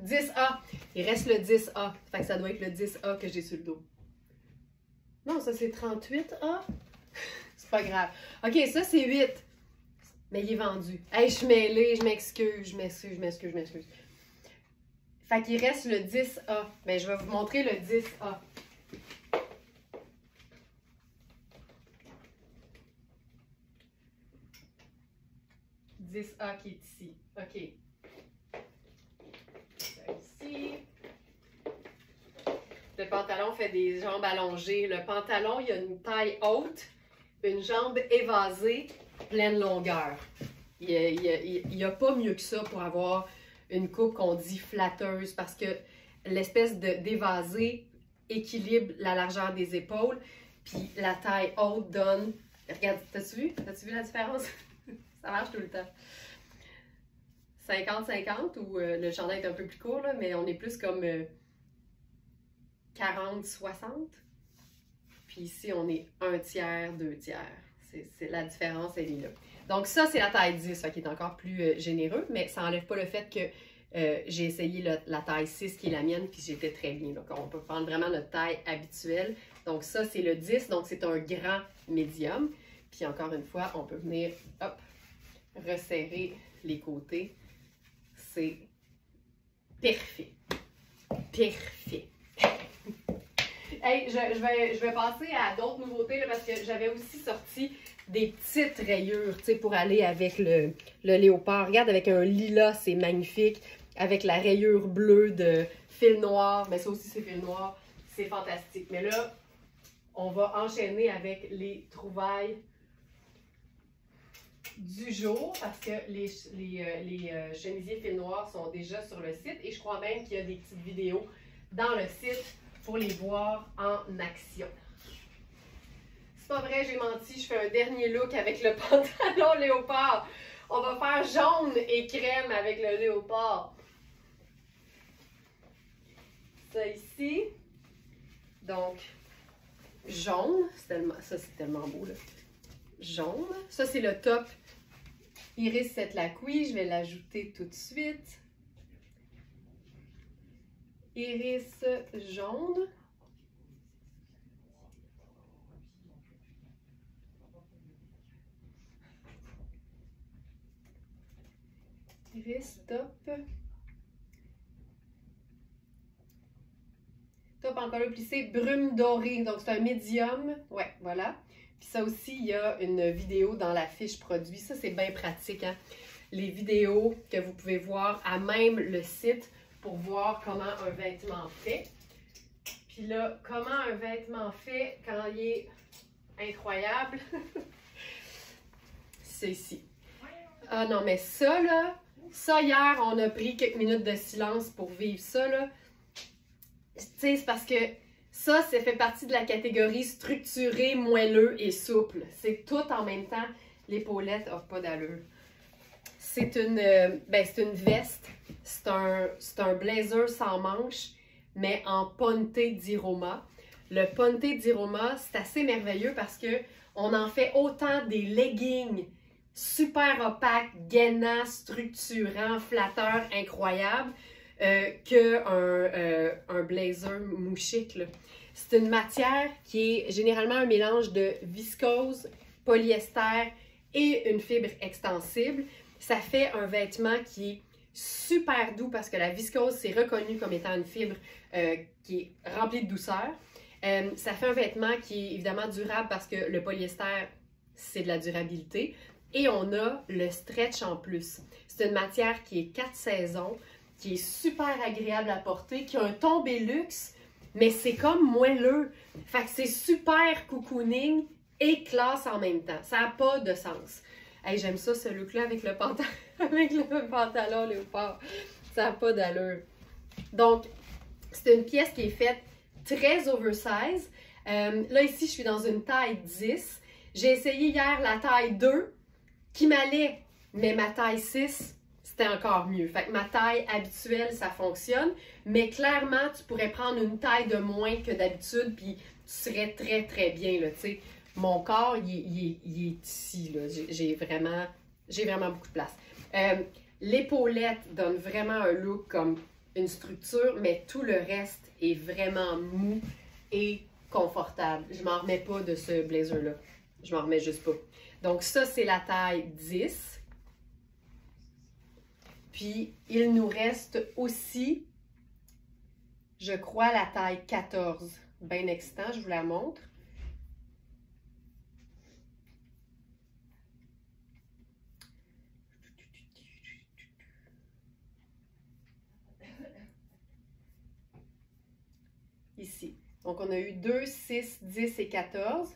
10A, il reste le 10A. Fait que ça doit être le 10A que j'ai sur le dos. Non, ça c'est 38A. C'est pas grave. OK, ça c'est 8. Mais il est vendu. Hey, je suis mêlée, je m'excuse. Fait qu'il reste le 10A. Mais je vais vous montrer le 10A. « 10A qui est ici. OK. Ici. Le pantalon fait des jambes allongées. Le pantalon, il y a une taille haute, une jambe évasée, pleine longueur. Il n'y a pas mieux que ça pour avoir une coupe qu'on dit flatteuse parce que l'espèce d'évasé équilibre la largeur des épaules, puis la taille haute donne... Regarde, t'as-tu vu? T'as-tu vu la différence? Ça marche tout le temps. 50-50 ou le chandail est un peu plus court, là, mais on est plus comme 40-60. Puis ici, on est 1/3, 2/3. C'est la différence, elle est là. Donc ça, c'est la taille 10, qui est encore plus généreux, mais ça n'enlève pas le fait que j'ai essayé la taille 6, qui est la mienne, puis j'étais très bien. Donc on peut prendre vraiment notre taille habituelle. Donc ça, c'est le 10, donc c'est un grand médium. Puis encore une fois, on peut venir, hop, resserrer les côtés. C'est parfait. Parfait. Hey, je vais passer à d'autres nouveautés là, parce que j'avais aussi sorti des petites rayures, tu sais, pour aller avec le léopard. Regarde, avec un lilas, c'est magnifique. Avec la rayure bleue de fil noir, mais ça aussi c'est fil noir, c'est fantastique. Mais là, on va enchaîner avec les trouvailles du jour parce que les chemisiers fil noir sont déjà sur le site et je crois même qu'il y a des petites vidéos dans le site pour les voir en action. C'est pas vrai, j'ai menti, je fais un dernier look avec le pantalon léopard. On va faire jaune et crème avec le léopard. Ça ici. Donc, jaune. Ça, c'est tellement beau, là. Jaune. Ça, c'est le top Iris Setlaqui. Je vais l'ajouter tout de suite. Iris jaune. Iris top. en couleur plissée brume dorée. Donc, c'est un médium. Ouais, voilà. Puis ça aussi, il y a une vidéo dans la fiche produit. Ça, c'est bien pratique, hein? Les vidéos que vous pouvez voir à même le site pour voir comment un vêtement fait. Puis là, comment un vêtement fait quand il est incroyable, c'est ici. Ah non, mais ça, là, ça, hier, on a pris quelques minutes de silence pour vivre ça, là. Tu sais, c'est parce que ça, ça fait partie de la catégorie structuré, moelleux et souple. C'est tout en même temps. L'épaulette n'a pas d'allure. C'est une veste. C'est un blazer sans manches, mais en ponte d'Iroma. Le ponte d'Iroma, c'est assez merveilleux parce que on en fait autant des leggings super opaques, gainants, structurants, flatteurs, incroyables, qu'un blazer mouchique. C'est une matière qui est généralement un mélange de viscose, polyester et une fibre extensible. Ça fait un vêtement qui est super doux parce que la viscose, c'est reconnu comme étant une fibre qui est remplie de douceur. Ça fait un vêtement qui est évidemment durable parce que le polyester, c'est de la durabilité. Et on a le stretch en plus. C'est une matière qui est 4 saisons, qui est super agréable à porter, qui a un tombé luxe, mais c'est comme moelleux. Fait que c'est super cocooning et classe en même temps. Ça n'a pas de sens. Hey, j'aime ça, ce look-là avec le pantalon léopard. Ça n'a pas d'allure. Donc, c'est une pièce qui est faite très oversize. Là, ici, je suis dans une taille 10. J'ai essayé hier la taille 2 qui m'allait, mais ma taille 6, c'était encore mieux. Fait que ma taille habituelle, ça fonctionne, mais clairement, tu pourrais prendre une taille de moins que d'habitude, puis tu serais très, très bien, là, tu sais. Mon corps, il est ici, là. J'ai vraiment beaucoup de place. L'épaulette donne vraiment un look comme une structure, mais tout le reste est vraiment mou et confortable. Je m'en remets pas de ce blazer-là. Je m'en remets juste pas. Donc ça, c'est la taille 10. Puis, il nous reste aussi, je crois, la taille 14. Bien excitant, je vous la montre. Ici. Donc, on a eu 2, 6, 10 et 14.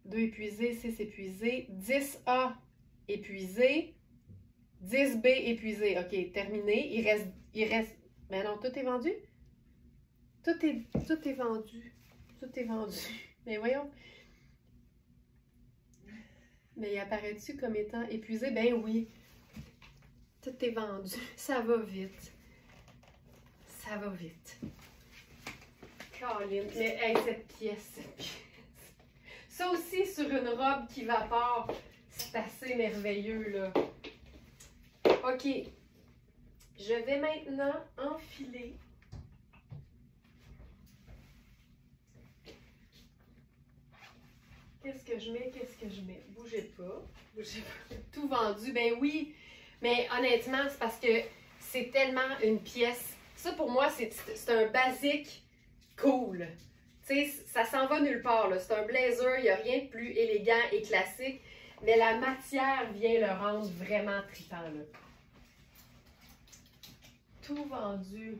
2 épuisés, 6 épuisés, 10A épuisé, 10B épuisé. OK, terminé. Il reste... Mais non, tout est vendu? Tout est vendu. Tout est vendu. Mais voyons. Mais il apparaît-tu comme étant épuisé? Ben oui. Tout est vendu. Ça va vite. Ça va vite. Caroline. Mais hey, cette pièce. Ça aussi, sur une robe qui vapore, c'est assez merveilleux, là. OK. Je vais maintenant enfiler. Qu'est-ce que je mets? Qu'est-ce que je mets? Bougez pas. Bougez pas. Tout vendu. Ben oui. Mais honnêtement, c'est parce que c'est tellement une pièce. Ça, pour moi, c'est un basique cool. Tu sais, ça s'en va nulle part, là. C'est un blazer, il n'y a rien de plus élégant et classique, mais la matière vient le rendre vraiment trippant, là. Tout vendu.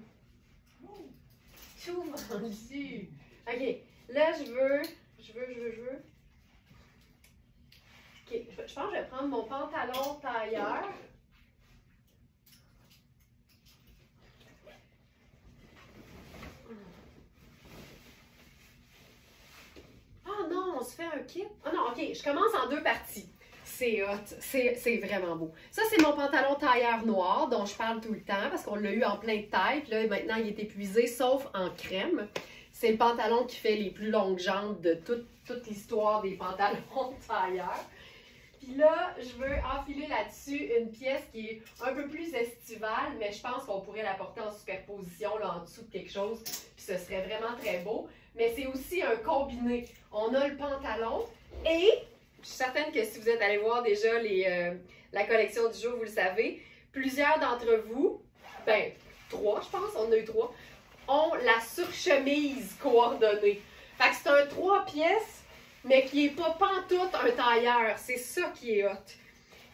Tout vendu. OK, là, je veux. OK, je pense que je vais prendre mon pantalon tailleur. Ah non, on se fait un kit. Ah non, OK, je commence en 2 parties. C'est hot, c'est vraiment beau. Ça, c'est mon pantalon tailleur noir dont je parle tout le temps parce qu'on l'a eu en plein de tailles. Puis là, maintenant, il est épuisé, sauf en crème. C'est le pantalon qui fait les plus longues jambes de toute l'histoire des pantalons tailleurs. Puis là, je veux enfiler là-dessus une pièce qui est un peu plus estivale, mais je pense qu'on pourrait la porter en superposition là, en dessous de quelque chose. Puis ce serait vraiment très beau. Mais c'est aussi un combiné. On a le pantalon et je suis certaine que si vous êtes allé voir déjà la collection du jour, vous le savez, plusieurs d'entre vous, ben 3 je pense, on en a eu 3, ont la surchemise coordonnée. Fait que c'est un 3 pièces, mais qui n'est pas pantoute un tailleur. C'est ça qui est hot.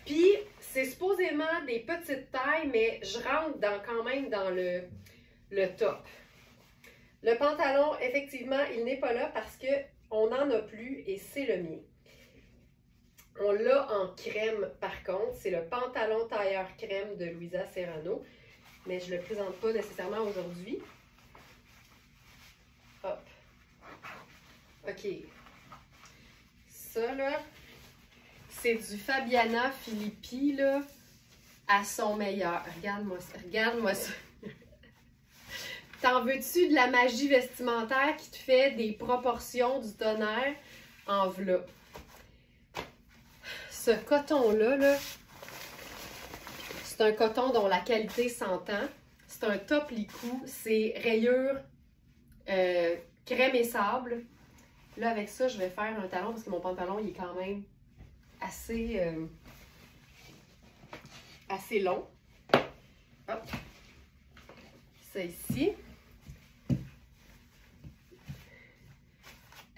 Puis, c'est supposément des petites tailles, mais je rentre quand même dans le top. Le pantalon, effectivement, il n'est pas là parce qu'on n'en a plus et c'est le mien. On l'a en crème, par contre. C'est le pantalon tailleur crème de Louisa Serrano. Mais je ne le présente pas nécessairement aujourd'hui. Hop. OK. Ça, là, c'est du Fabiana Filippi, là, à son meilleur. Regarde-moi ça. Regarde-moi ça. T'en veux-tu de la magie vestimentaire qui te fait des proportions du tonnerre? En v'là. Ce coton-là, là, c'est un coton dont la qualité s'entend. C'est un top licou. C'est rayure crème et sable. Là, avec ça, je vais faire un talon parce que mon pantalon, il est quand même assez long. Hop. Ça ici.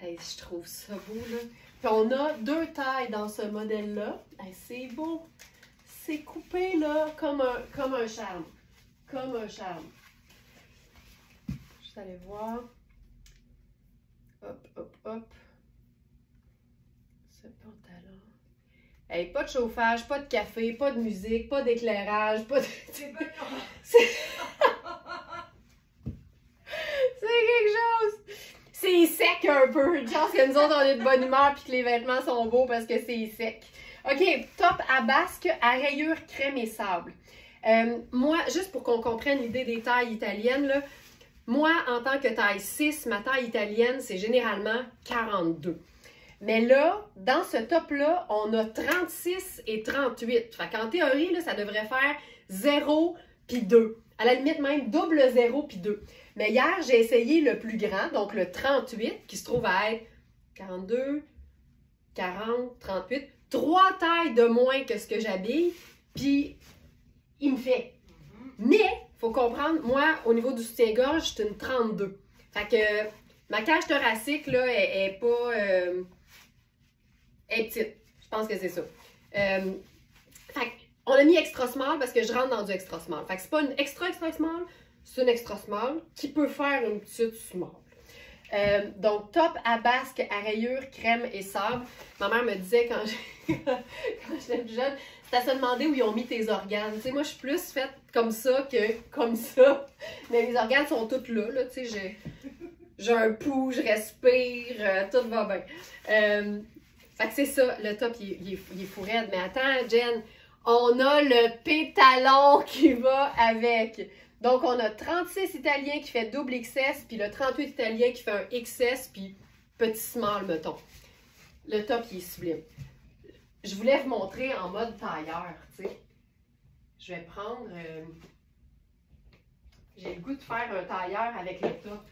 Hey, je trouve ça beau, là. Puis on a 2 tailles dans ce modèle-là. Hey, c'est beau. C'est coupé, là, comme un charme. Comme un charme. Juste aller voir. Hop, hop, hop. Ce pantalon. Hey, pas de chauffage, pas de café, pas de musique, pas d'éclairage, pas de... C'est quelque chose! C'est sec un peu. Je pense que nous autres, on est de bonne humeur puis que les vêtements sont beaux parce que c'est sec. OK, top à basque à rayures crème et sable. Moi, juste pour qu'on comprenne l'idée des tailles italiennes, là, moi, en tant que taille 6, ma taille italienne, c'est généralement 42. Mais là, dans ce top-là, on a 36 et 38. Fait qu'en théorie, là, ça devrait faire 0 puis 2. À la limite, même double 0 puis 2. Mais hier, j'ai essayé le plus grand, donc le 38, qui se trouve à être 42, 40, 38. 3 tailles de moins que ce que j'habille, puis il me fait. Mais, il faut comprendre, moi, au niveau du soutien-gorge, je suis une 32. Fait que ma cage thoracique, là, elle est pas... elle est petite. Je pense que c'est ça. Fait on a mis extra small parce que je rentre dans du extra small. Fait que c'est pas une extra small, c'est une extra small qui peut faire une petite small. Donc, top à basque à rayures, crème et sable. Ma mère me disait quand j'étais plus jeune, c'est à se demander où ils ont mis tes organes. Tu sais, moi, je suis plus faite comme ça que comme ça. Mais mes organes sont tous là. Tu sais, j'ai un pouls, je respire, tout va bien. Fait que c'est ça, le top, il est fou raide. Mais attends, Jen, on a le pétalon qui va avec. Donc, on a 36 italien qui fait double XS, puis le 38 italien qui fait un XS, puis petit small, mettons. Le top, il est sublime. Je voulais vous montrer en mode tailleur, tu sais. Je vais prendre... j'ai le goût de faire un tailleur avec le top.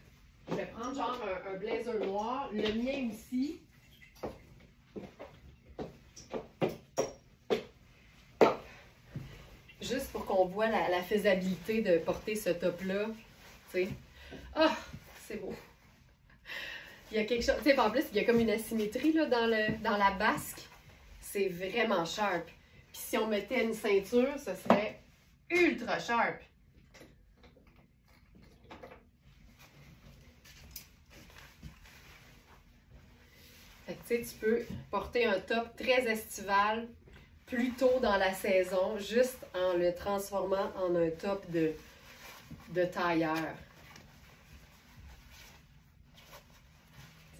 Je vais prendre genre un blazer noir, le mien aussi. Juste pour qu'on voit la faisabilité de porter ce top-là. Tu sais. Ah, c'est beau. Il y a quelque chose, tu sais, en plus, il y a comme une asymétrie là, dans la basque. C'est vraiment sharp. Puis si on mettait une ceinture, ce serait ultra sharp. Fait que tu sais, tu peux porter un top très estival plus tôt dans la saison, juste en le transformant en un top de tailleur.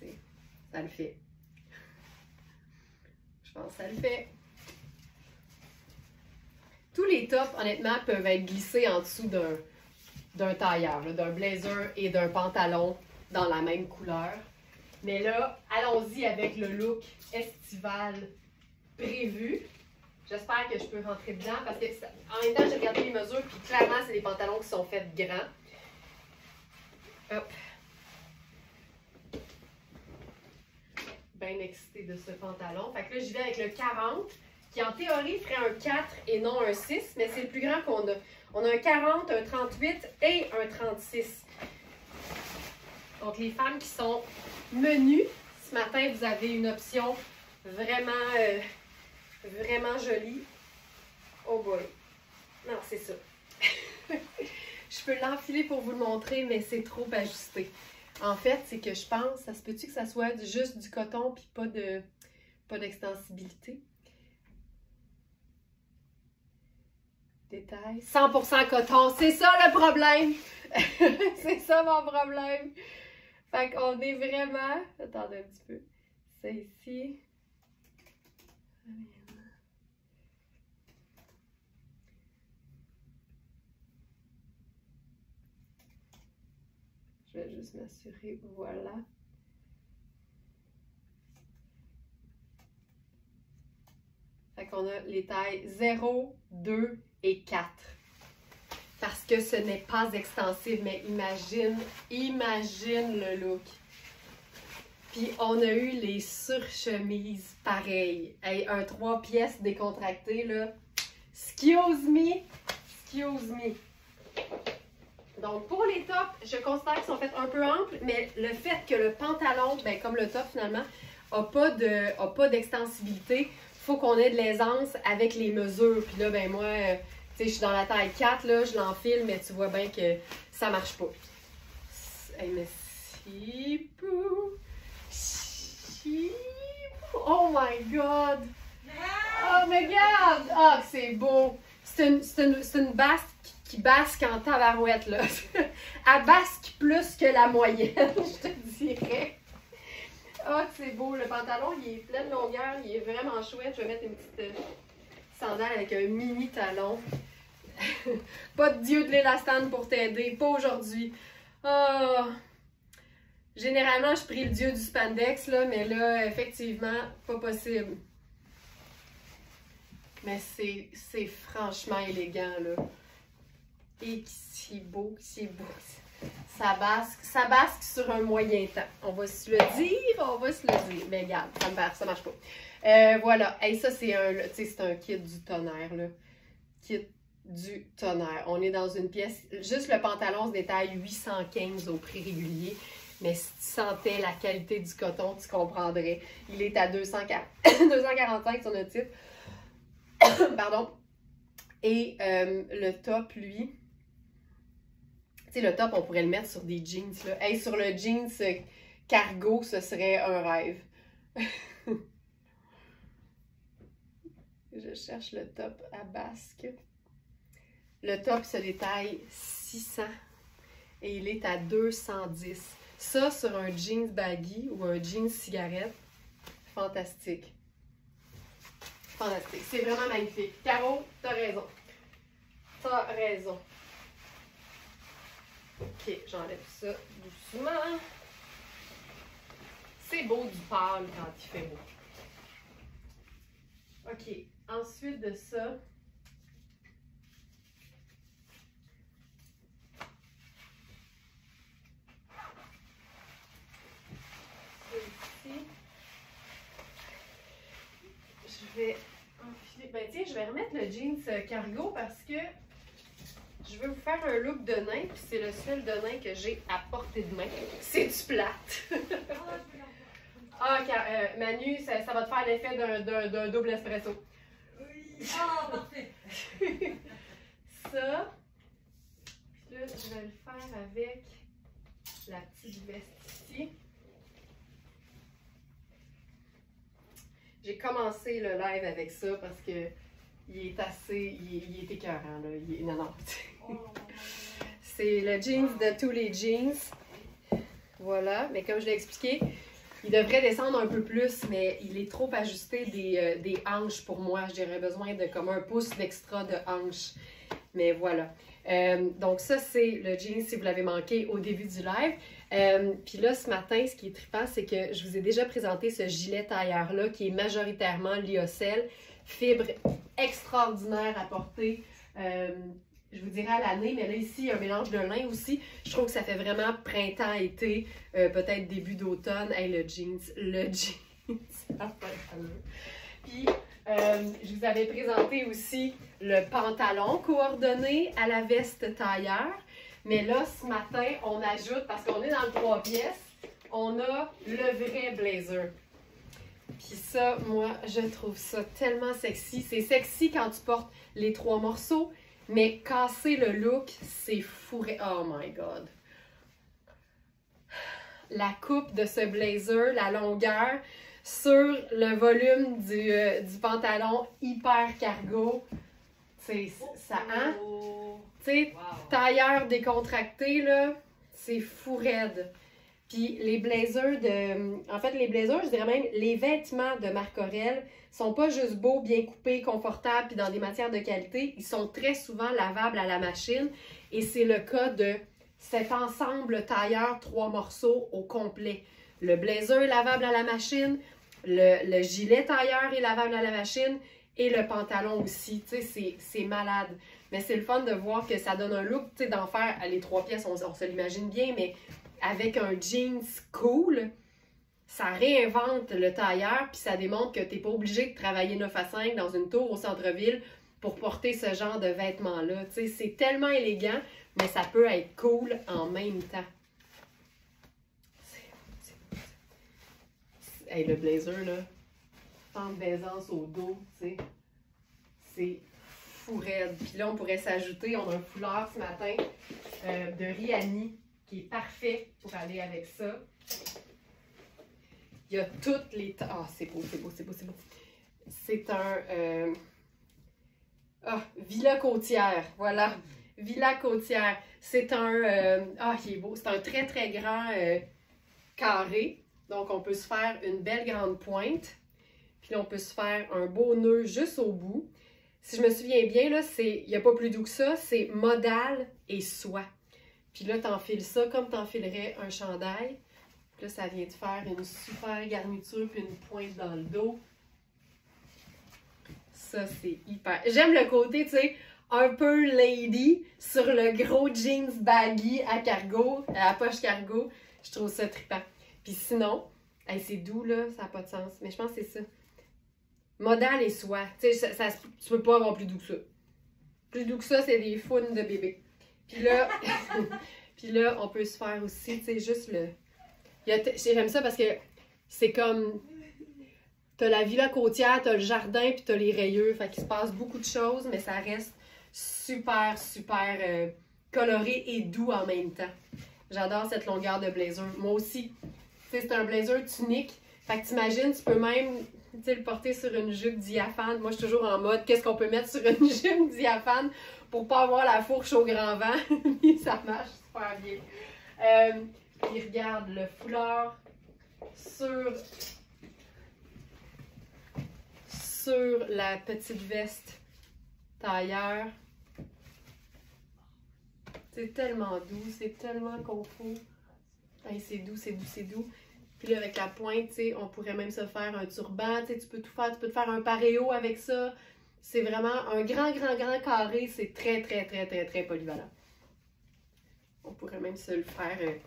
Tu sais, ça le fait. Je pense que ça le fait. Tous les tops, honnêtement, peuvent être glissés en dessous d'un tailleur, d'un blazer et d'un pantalon dans la même couleur. Mais là, allons-y avec le look estival prévu. J'espère que je peux rentrer dedans parce que, en même temps, j'ai regardé les mesures, puis clairement, c'est des pantalons qui sont faits grands. Hop. Bien excitée de ce pantalon. Fait que là, j'y vais avec le 40, qui en théorie ferait un 4 et non un 6, mais c'est le plus grand qu'on a. On a un 40, un 38 et un 36. Donc, les femmes qui sont menues, ce matin, vous avez une option vraiment, vraiment jolie. Oh boy! Non, c'est ça. Je peux l'enfiler pour vous le montrer, mais c'est trop ajusté. En fait, c'est que je pense, ça se peut-tu que ça soit juste du coton puis pas d'extensibilité? Détail. 100% coton, c'est ça le problème! C'est ça mon problème! Fait qu'on est vraiment... Attendez un petit peu. C'est ici. Je vais juste m'assurer, voilà. Fait qu'on a les tailles 0, 2 et 4. Parce que ce n'est pas extensible, mais imagine le look. Puis on a eu les surchemises pareilles. Hey, un 3 pièces décontracté, là. Excuse me. Donc, pour les tops, je considère qu'ils sont faits un peu amples, mais le fait que le pantalon, ben, comme le top finalement, n'a pas d'extensibilité, il faut qu'on ait de l'aisance avec les mesures. Puis là, ben moi, tu sais, je suis dans la taille 4, là, je l'enfile, mais tu vois bien que ça marche pas. Hey, mais oh my God! Oh, mais regarde! Ah, c'est beau! C'est une basque qui basque en tabarouette, là. Elle basque plus que la moyenne, je te dirais. Ah, c'est beau. Le pantalon, il est plein de longueur. Il est vraiment chouette. Je vais mettre une petite sandale avec un mini talon. Pas de dieu de l'élastane pour t'aider. Pas aujourd'hui. Ah! Généralement, je prie le dieu du spandex, là, mais là, effectivement, pas possible. Mais c'est franchement élégant, là. Et c'est beau, c'est beau. Ça basque sur un moyen temps. On va se le dire. Mais regarde, ça marche pas. Voilà. Et ça, c'est un kit du tonnerre, là. Kit du tonnerre. On est dans une pièce, juste le pantalon se détaille 815 au prix régulier. Mais si tu sentais la qualité du coton, tu comprendrais. Il est à 245 sur notre site. Pardon. Et le top, lui, tu sais, le top, on pourrait le mettre sur des jeans, là. Hey, sur le jeans cargo, ce serait un rêve. Je cherche le top à basque. Le top se détaille 600 et il est à 210. Ça, sur un jeans baggy ou un jeans cigarette, fantastique. Fantastique. C'est vraiment magnifique. Caro, t'as raison. T'as raison. Ok, j'enlève ça doucement. C'est beau du pâle quand il fait beau. Ok, ensuite de ça, ici, je vais enfiler. Ben tiens, je vais remettre le jeans cargo parce que je veux vous faire un look de nain, puis c'est le seul de nain que j'ai à portée de main. C'est du plate. Ah, Manu, ça va te faire l'effet d'un double espresso. Oui. Ah, parfait. Ça. Puis là, je vais le faire avec la petite veste ici. J'ai commencé le live avec ça parce que il est assez... Il est écœurant, là. Non. C'est le jeans de tous les jeans. Voilà. Mais comme je l'ai expliqué, il devrait descendre un peu plus, mais il est trop ajusté des hanches pour moi. J'aurais besoin de comme un pouce d'extra de hanches. Mais voilà. Donc ça, c'est le jeans si vous l'avez manqué au début du live. Puis là, ce matin, ce qui est trippant, c'est que je vous ai déjà présenté ce gilet tailleur-là qui est majoritairement lyocell. Fibre extraordinaire à porter. Je vous dirais à l'année, mais là ici, il y a un mélange de lin aussi. Je trouve que ça fait vraiment printemps-été, peut-être début d'automne. Hey, le jeans, ça fait Puis, je vous avais présenté aussi le pantalon coordonné à la veste tailleur. Mais là, ce matin, on ajoute, parce qu'on est dans le 3 pièces, on a le vrai blazer. Puis ça, moi, je trouve ça tellement sexy. C'est sexy quand tu portes les 3 morceaux, mais casser le look, c'est fourré. Oh my God! La coupe de ce blazer, la longueur, sur le volume du pantalon hyper cargo. Tu sais, ça, hein? Tu sais, tailleur décontracté, là, c'est fou raide. Puis les blazers en fait, les blazers, je dirais même, les vêtements de Marc Aurèle sont pas juste beaux, bien coupés, confortables, puis dans des matières de qualité. Ils sont très souvent lavables à la machine. Et c'est le cas de cet ensemble tailleur 3 morceaux au complet. Le blazer est lavable à la machine, le gilet tailleur est lavable à la machine et le pantalon aussi. Tu sais, c'est malade. Mais c'est le fun de voir que ça donne un look, tu sais, d'en faire les 3 pièces, on se l'imagine bien, mais avec un jeans cool, ça réinvente le tailleur, puis ça démontre que tu n'es pas obligé de travailler 9 à 5 dans une tour au centre-ville pour porter ce genre de vêtements-là. Tu sais, c'est tellement élégant, mais ça peut être cool en même temps. Hey, le blazer, là, fente d'aisance au dos, tu sais, c'est fou raide. Puis là, on pourrait s'ajouter, on a un foulard ce matin de Rihanni, qui est parfait pour aller avec ça. Il y a toutes les... Ah, c'est beau, c'est beau, c'est beau, c'est beau. C'est un... Villa Côtière, voilà. Villa Côtière. C'est un... il est beau. C'est un très, très grand carré. Donc, on peut se faire une belle grande pointe. Puis là, on peut se faire un beau nœud juste au bout. Si je me souviens bien, là, il n'y a pas plus doux que ça. C'est modal et soie. Puis là, t'enfiles ça comme t'enfilerais un chandail. Puis là, ça vient de faire une super garniture puis une pointe dans le dos. Ça, c'est hyper... J'aime le côté, tu sais, un peu lady sur le gros jeans baggy à cargo, à poche cargo. Je trouve ça trippant. Puis sinon, c'est doux, là, ça n'a pas de sens. Mais je pense que c'est ça. Modal et soie. Tu sais, tu peux pas avoir plus doux que ça. Plus doux que ça, c'est des founes de bébé. Puis là, on peut se faire aussi, tu sais, juste le... J'aime ça parce que c'est comme... T'as la villa côtière, t'as le jardin, puis t'as les rayures. Fait qu'il se passe beaucoup de choses, mais ça reste super, super coloré et doux en même temps. J'adore cette longueur de blazer. Moi aussi, tu sais, c'est un blazer tunique. Fait que t'imagines, tu peux même... Tu sais, le porter sur une jupe diaphane. Moi, je suis toujours en mode, qu'est-ce qu'on peut mettre sur une jupe diaphane pour pas avoir la fourche au grand vent. Puis ça marche super bien. Puis regarde, le foulard sur la petite veste tailleur. C'est tellement doux, c'est tellement confort. Hey, c'est doux, c'est doux, c'est doux. Puis là, avec la pointe, tu sais, on pourrait même se faire un turban, tu sais, tu peux tout faire, tu peux te faire un paréo avec ça. C'est vraiment un grand, grand, grand carré, c'est très, très, très, très, très polyvalent. On pourrait même se le faire, tu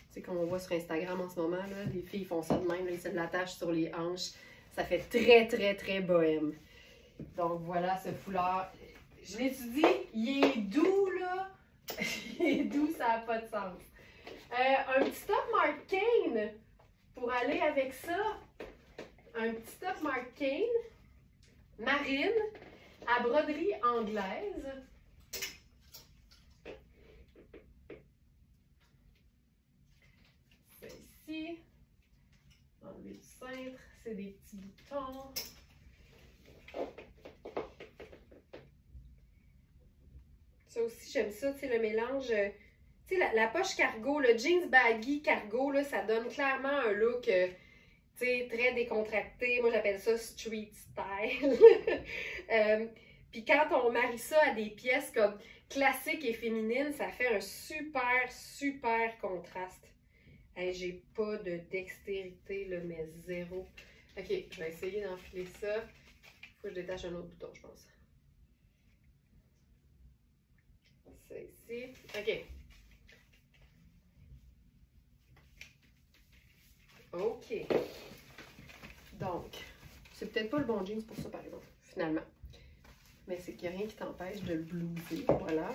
sais, comme on voit sur Instagram en ce moment, là, les filles font ça de même, là, ils se l'attachent sur les hanches. Ça fait très, très, très bohème. Donc voilà ce foulard. Je l'étudie, il est doux, là. Il est doux, ça n'a pas de sens. Un petit top Marc Cain pour aller avec ça. Un petit top Marc Cain marine à broderie anglaise. C'est ici. Enlever du cintre. C'est des petits boutons. Ça aussi, j'aime ça, tu sais, le mélange. Tu sais, la poche cargo, le jeans baggy cargo, là, ça donne clairement un look, tu sais, très décontracté. Moi, j'appelle ça street style. Puis quand on marie ça à des pièces comme classiques et féminines, ça fait un super, super contraste. Hey, j'ai pas de dextérité, là, mais zéro. Ok, je vais essayer d'enfiler ça. Faut que je détache un autre bouton, je pense. C'est ici. Ok. OK. Donc, c'est peut-être pas le bon jeans pour ça, par exemple, finalement. Mais c'est qu'il n'y a rien qui t'empêche de le blouser. Voilà.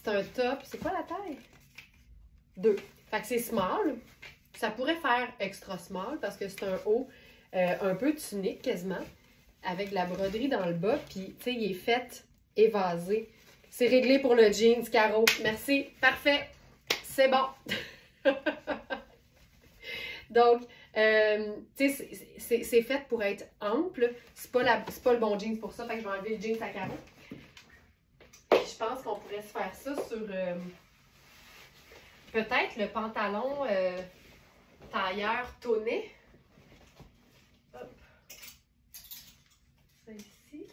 c'est un top. C'est quoi la taille? 2. Fait que c'est small. Ça pourrait faire extra small parce que c'est un haut un peu tunique quasiment, avec de la broderie dans le bas. Puis, tu sais, il est fait évasé. C'est réglé pour le jeans, Caro. Merci. Parfait. C'est bon. Donc, tu sais, c'est fait pour être ample. C'est pas le bon jeans pour ça. Fait que je vais enlever le jeans à Caro. Et je pense qu'on pourrait se faire ça sur peut-être le pantalon tailleur tonnet. Hop. Ça ici.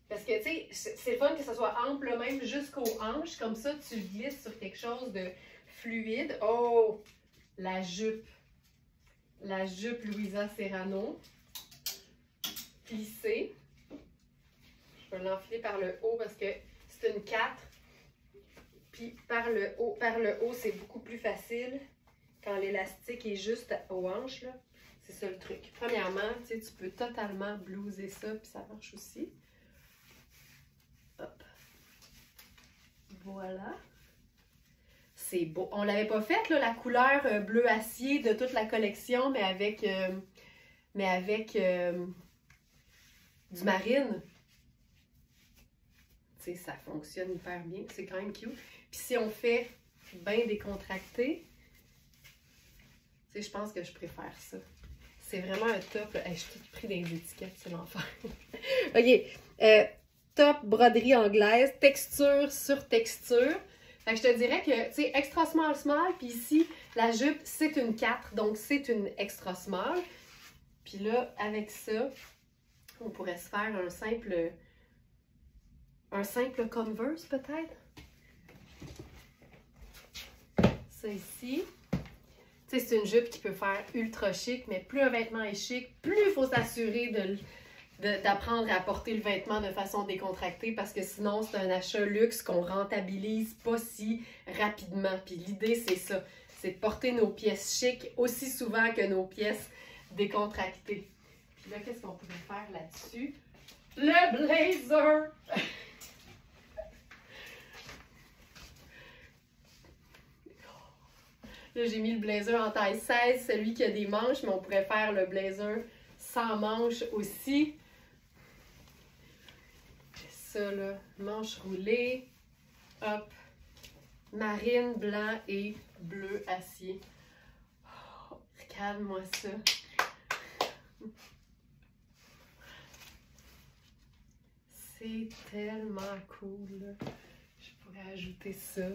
Parce que, tu sais, c'est le fun que ça soit ample, même jusqu'aux hanches. Comme ça, tu glisses sur quelque chose de fluide. Oh! La jupe. La jupe Louisa Serrano. Plissée. Je vais l'enfiler par le haut parce que c'est une 4. Puis par le haut, c'est beaucoup plus facile quand l'élastique est juste aux hanches, là. C'est ça le truc. Premièrement, tu sais, tu peux totalement blouser ça, puis ça marche aussi. Hop. Voilà. C'est beau. On l'avait pas fait, là, la couleur bleu acier de toute la collection, mais avec du marine. Tu sais, ça fonctionne hyper bien. C'est quand même cute. Puis si on fait bien décontracté, tu sais, je pense que je préfère ça. C'est vraiment un top. Hey, je suis toute pris dans les étiquettes, c'est l'enfer. OK. Top broderie anglaise, texture sur texture. Fait que je te dirais que, tu sais, extra small, small. Puis ici, la jupe, c'est une 4. Donc, c'est une extra small. Puis là, avec ça, on pourrait se faire un simple Converse, peut-être. Ça ici. Tu sais, c'est une jupe qui peut faire ultra chic, mais plus un vêtement est chic, plus il faut s'assurer d'apprendre à porter le vêtement de façon décontractée parce que sinon, c'est un achat luxe qu'on rentabilise pas si rapidement. Puis l'idée, c'est ça. C'est de porter nos pièces chic aussi souvent que nos pièces décontractées. Puis là, qu'est-ce qu'on pourrait faire là-dessus? Le blazer! Là, j'ai mis le blazer en taille 16, celui qui a des manches, mais on pourrait faire le blazer sans manches aussi. Ça, là, manches roulées. Hop. Marine, blanc et bleu acier. Oh, regarde-moi ça. C'est tellement cool, là. Je pourrais ajouter ça.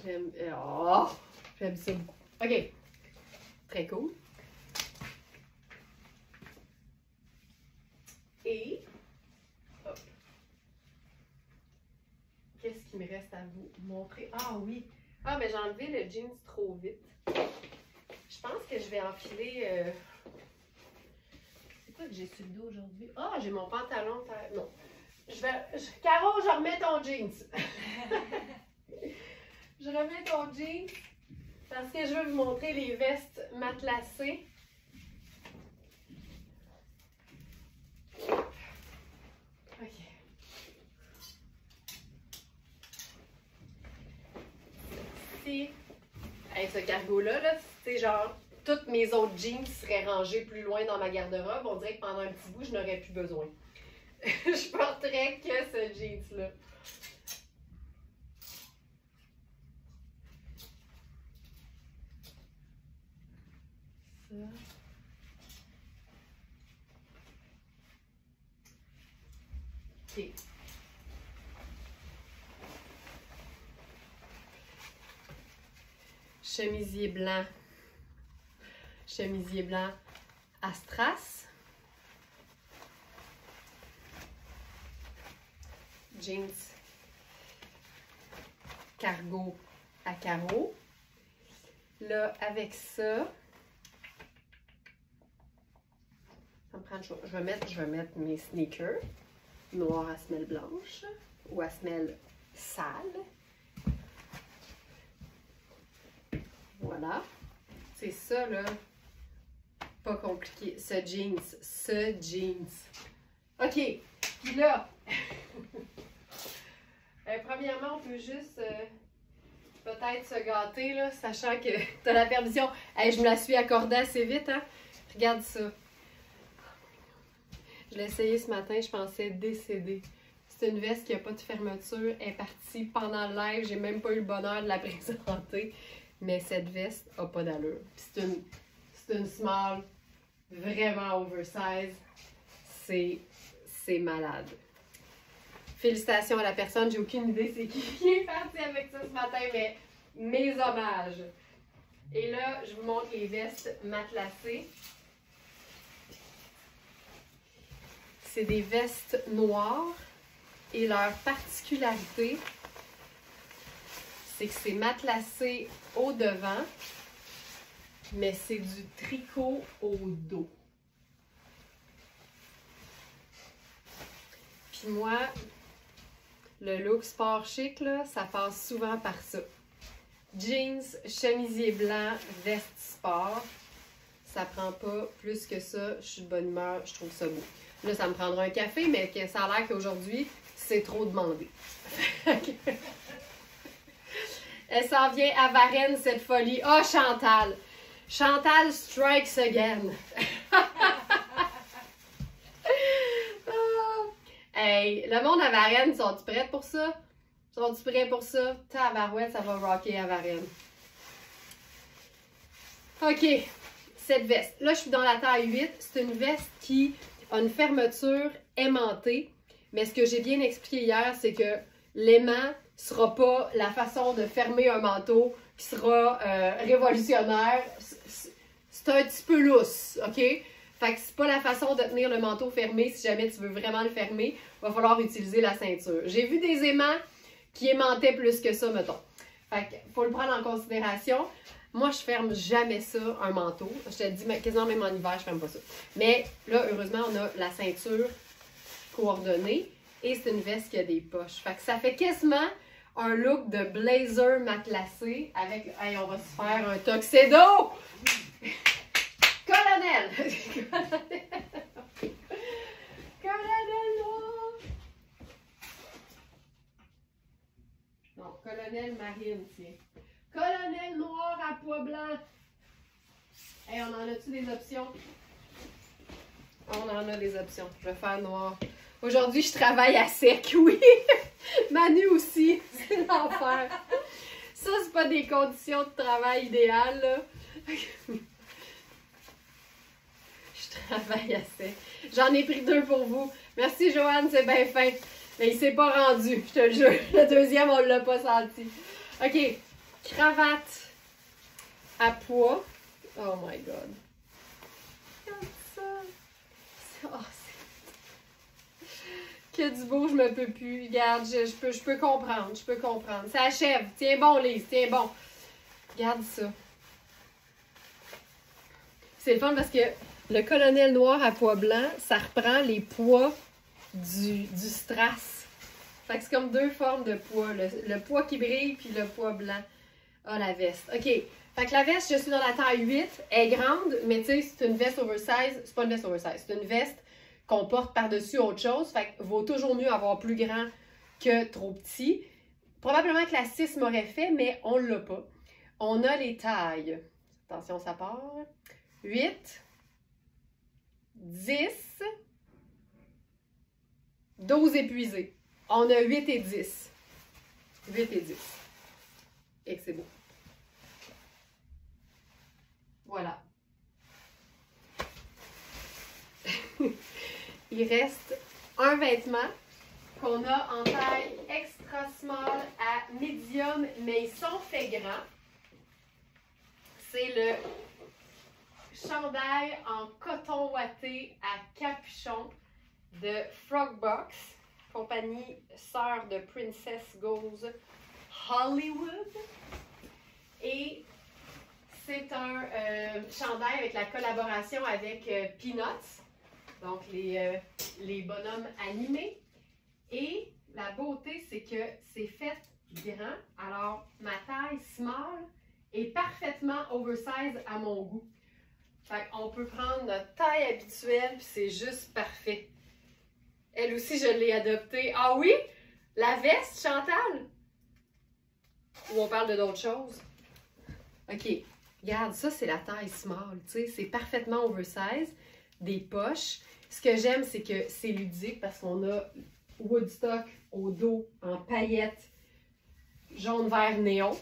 J'aime ça beaucoup. OK. Très cool. Et, hop. Qu'est-ce qu'il me reste à vous montrer? Ah oui. Ah, mais j'ai enlevé le jeans trop vite. Je pense que je vais enfiler... C'est quoi que j'ai sur le dos aujourd'hui? Ah, j'ai mon pantalon. Non. Caro, je remets ton jeans. Je remets ton jeans parce que je veux vous montrer les vestes matelassées. OK. Si, hey, ce cargo-là, là, c'est genre, toutes mes autres jeans seraient rangés plus loin dans ma garde-robe. On dirait que pendant un petit bout, je n'aurais plus besoin. Je porterais que ce jeans-là. OK. Chemisier blanc. Chemisier blanc à strass. Jeans cargo à carreaux. Là, avec ça, ça me prend je vais mettre mes sneakers noirs à semelle blanche ou à semelle sale. Voilà. C'est ça, là. Pas compliqué. Ce jeans. OK. Puis là, premièrement, on peut juste peut-être se gâter, là, sachant que tu as la permission. Hey, je me la suis accordée assez vite, hein? Regarde ça. Je l'ai essayé ce matin, je pensais décéder. C'est une veste qui n'a pas de fermeture. Elle est partie pendant le live. J'ai même pas eu le bonheur de la présenter. Mais cette veste n'a pas d'allure. C'est une small vraiment oversize. C'est malade. Félicitations à la personne. J'ai aucune idée c'est qui est parti avec ça ce matin, mais mes hommages. Et là, je vous montre les vestes matelassées. C'est des vestes noires et leur particularité, c'est que c'est matelassé au devant, mais c'est du tricot au dos. Puis moi, le look sport chic, là, ça passe souvent par ça. Jeans, chemisier blanc, veste sport. Ça prend pas plus que ça. Je suis de bonne humeur, je trouve ça beau. Là, ça me prendra un café, mais que ça a l'air qu'aujourd'hui, c'est trop demandé. Elle s'en vient à Varennes, cette folie. Oh, Chantal! Chantal strikes again! Oh. Hey, le monde à Varennes, sont-ils prêts pour ça? Sont-ils prêts pour ça? Tabarouette, ça va rocker à Varennes. OK, cette veste. Là, je suis dans la taille 8. C'est une veste qui a une fermeture aimantée. Mais ce que j'ai bien expliqué hier, c'est que l'aimant sera pas la façon de fermer un manteau qui sera révolutionnaire. C'est un petit peu lousse, OK? Fait que c'est pas la façon de tenir le manteau fermé. Si jamais tu veux vraiment le fermer, il va falloir utiliser la ceinture. J'ai vu des aimants qui aimantaient plus que ça, mettons. Fait que faut le prendre en considération. Moi, je ferme jamais ça, un manteau. Je te dis, quasiment même en hiver, je ferme pas ça. Mais là, heureusement, on a la ceinture coordonnée et c'est une veste qui a des poches. Fait que ça fait quasiment un look de blazer matelassé avec... Hey, on va se faire un tuxedo! Colonel! Colonel noir! Non, colonel marine, tiens. Colonel noir à pois blanc. Hey, on en a-tu des options? On en a des options. Je vais faire noir. Aujourd'hui, je travaille à sec, oui. Manu aussi. C'est l'enfer. Ça, c'est pas des conditions de travail idéales, là. Je travaille à sec. J'en ai pris 2 pour vous. Merci, Joanne, c'est bien fin. Mais il s'est pas rendu, je te le jure. Le deuxième, on l'a pas senti. OK. Cravate à pois. Oh my God. Regarde ça. Oh, que du beau, je me peux plus. Regarde, je peux comprendre. Je peux comprendre. Ça achève. Tiens bon, Lise. Tiens bon. Regarde ça. C'est le fun parce que le colonel noir à pois blanc, ça reprend les pois du strass. Fait que c'est comme 2 formes de pois. Le pois qui brille puis le pois blanc. Ah, la veste. OK. Fait que la veste, je suis dans la taille 8. Elle est grande, mais tu sais, c'est une veste oversize. C'est pas une veste oversize. C'est une veste qu'on porte par-dessus autre chose. Fait que vaut toujours mieux avoir plus grand que trop petit. Probablement que la 6 m'aurait fait, mais on l'a pas. On a les tailles. Attention, ça part. 8, 10, 12 épuisés. On a 8 et 10. 8 et 10. Et que c'est beau. Voilà. Il reste un vêtement qu'on a en taille extra small à medium, mais ils sont faits grands. C'est le chandail en coton ouaté à capuchon de Frogbox, compagnie sœur de Princess Goes Hollywood. Et c'est un chandail avec la collaboration avec Peanuts, donc les bonhommes animés. Et la beauté, c'est que c'est fait grand. Alors, ma taille small est parfaitement oversize à mon goût. Fait qu'on peut prendre notre taille habituelle, puis c'est juste parfait. Elle aussi, je l'ai adoptée. Ah oui? La veste, Chantal? Ou on parle de d'autres choses? OK. Regarde, ça, c'est la taille small. Tu sais, c'est parfaitement oversize. Des poches. Ce que j'aime, c'est que c'est ludique parce qu'on a Woodstock au dos en paillettes jaune, vert, néon.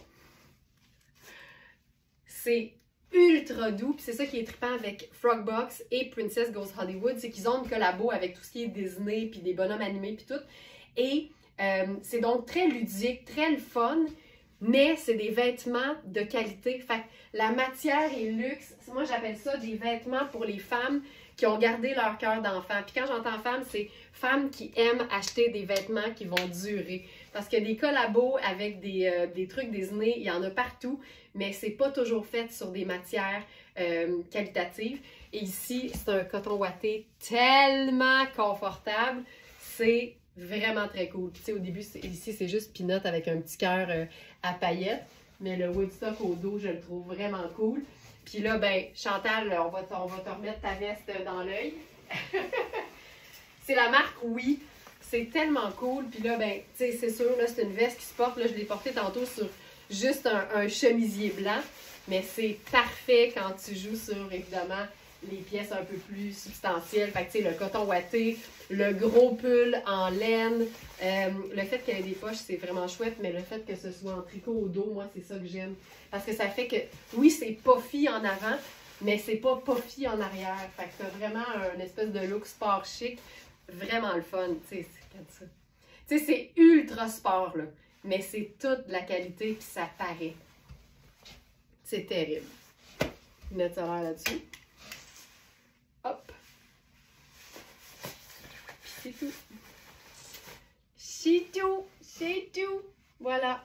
C'est ultra doux. Puis c'est ça qui est trippant avec Frogbox et Princess Goes Hollywood. C'est qu'ils ont une collabo avec tout ce qui est Disney, puis des bonhommes animés, puis tout. Et c'est donc très ludique, très le fun. Mais c'est des vêtements de qualité. Fait que la matière est luxe. Moi, j'appelle ça des vêtements pour les femmes qui ont gardé leur cœur d'enfant. Puis quand j'entends femmes, c'est femmes qui aiment acheter des vêtements qui vont durer. Parce que des collabos avec des trucs Disney, il y en a partout, mais c'est pas toujours fait sur des matières qualitatives. Et ici, c'est un coton ouaté tellement confortable. C'est vraiment très cool. Tu sais, au début, ici, c'est juste Peanut avec un petit cœur à paillettes. Mais le Woodstock au dos, je le trouve vraiment cool. Puis là, ben, Chantal, on va te remettre ta veste dans l'œil. C'est la marque Oui. C'est tellement cool. Puis là, ben, tu sais, c'est sûr, là, c'est une veste qui se porte. Là, je l'ai portée tantôt sur juste un chemisier blanc. Mais c'est parfait quand tu joues sur, évidemment, les pièces un peu plus substantielles. Fait que, tu sais, le coton ouaté, le gros pull en laine. Le fait qu'elle ait des poches, c'est vraiment chouette, mais le fait que ce soit en tricot au dos, moi, c'est ça que j'aime. Parce que ça fait que, oui, c'est puffy en avant, mais c'est pas puffy en arrière. Fait que t'as vraiment un espèce de look sport chic. Vraiment le fun, tu sais, c'est comme ça. Tu sais, c'est ultra sport, là. Mais c'est toute de la qualité, puis ça paraît. C'est terrible. Mettre ça là-dessus. Hop. C'est tout. C'est tout. C'est tout. Voilà.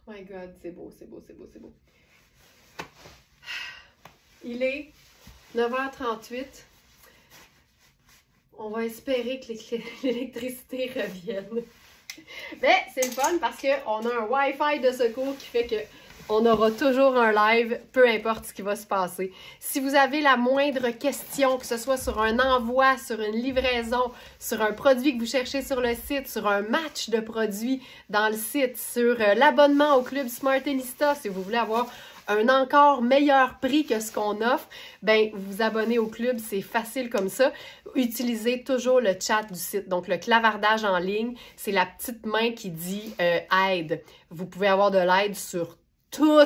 Oh my God, c'est beau, c'est beau, c'est beau, c'est beau. Il est 9h38. On va espérer que l'électricité revienne. Mais c'est le fun parce qu'on a un Wi-Fi de secours qui fait que on aura toujours un live, peu importe ce qui va se passer. Si vous avez la moindre question, que ce soit sur un envoi, sur une livraison, sur un produit que vous cherchez sur le site, sur un match de produits dans le site, sur l'abonnement au Club Smartenista, si vous voulez avoir un encore meilleur prix que ce qu'on offre, ben vous vous abonnez au club, c'est facile comme ça. Utilisez toujours le chat du site. Donc, le clavardage en ligne, c'est la petite main qui dit aide. Vous pouvez avoir de l'aide sur tout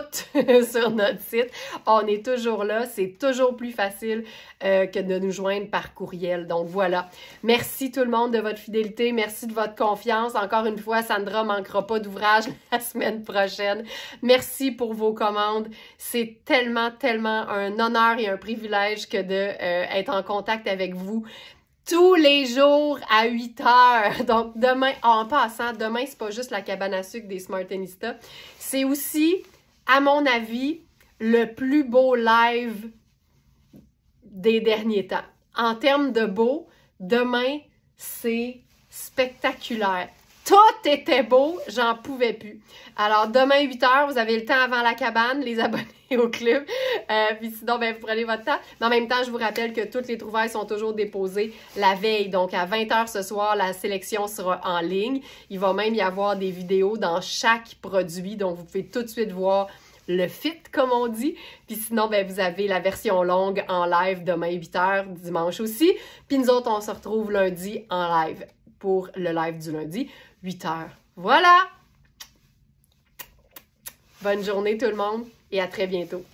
sur notre site. On est toujours là. C'est toujours plus facile que de nous joindre par courriel. Donc, voilà. Merci tout le monde de votre fidélité. Merci de votre confiance. Encore une fois, Sandra manquera pas d'ouvrage la semaine prochaine. Merci pour vos commandes. C'est tellement, tellement un honneur et un privilège que de être en contact avec vous tous les jours à 8 heures. Donc, demain, en passant, demain, c'est pas juste la cabane à sucre des Smartenista. C'est aussi, à mon avis, le plus beau live des derniers temps. En termes de beau, demain, c'est spectaculaire. Tout était beau, j'en pouvais plus. Alors, demain, 8 h, vous avez le temps avant la cabane, les abonnés au club. Puis sinon, ben, vous prenez votre temps. Mais en même temps, je vous rappelle que toutes les trouvailles sont toujours déposées la veille. Donc, à 20 h ce soir, la sélection sera en ligne. Il va même y avoir des vidéos dans chaque produit. Donc, vous pouvez tout de suite voir le fit, comme on dit. Puis sinon, ben, vous avez la version longue en live demain, 8 h, dimanche aussi. Puis nous autres, on se retrouve lundi en live pour le live du lundi, 8 h. Voilà! Bonne journée tout le monde et à très bientôt.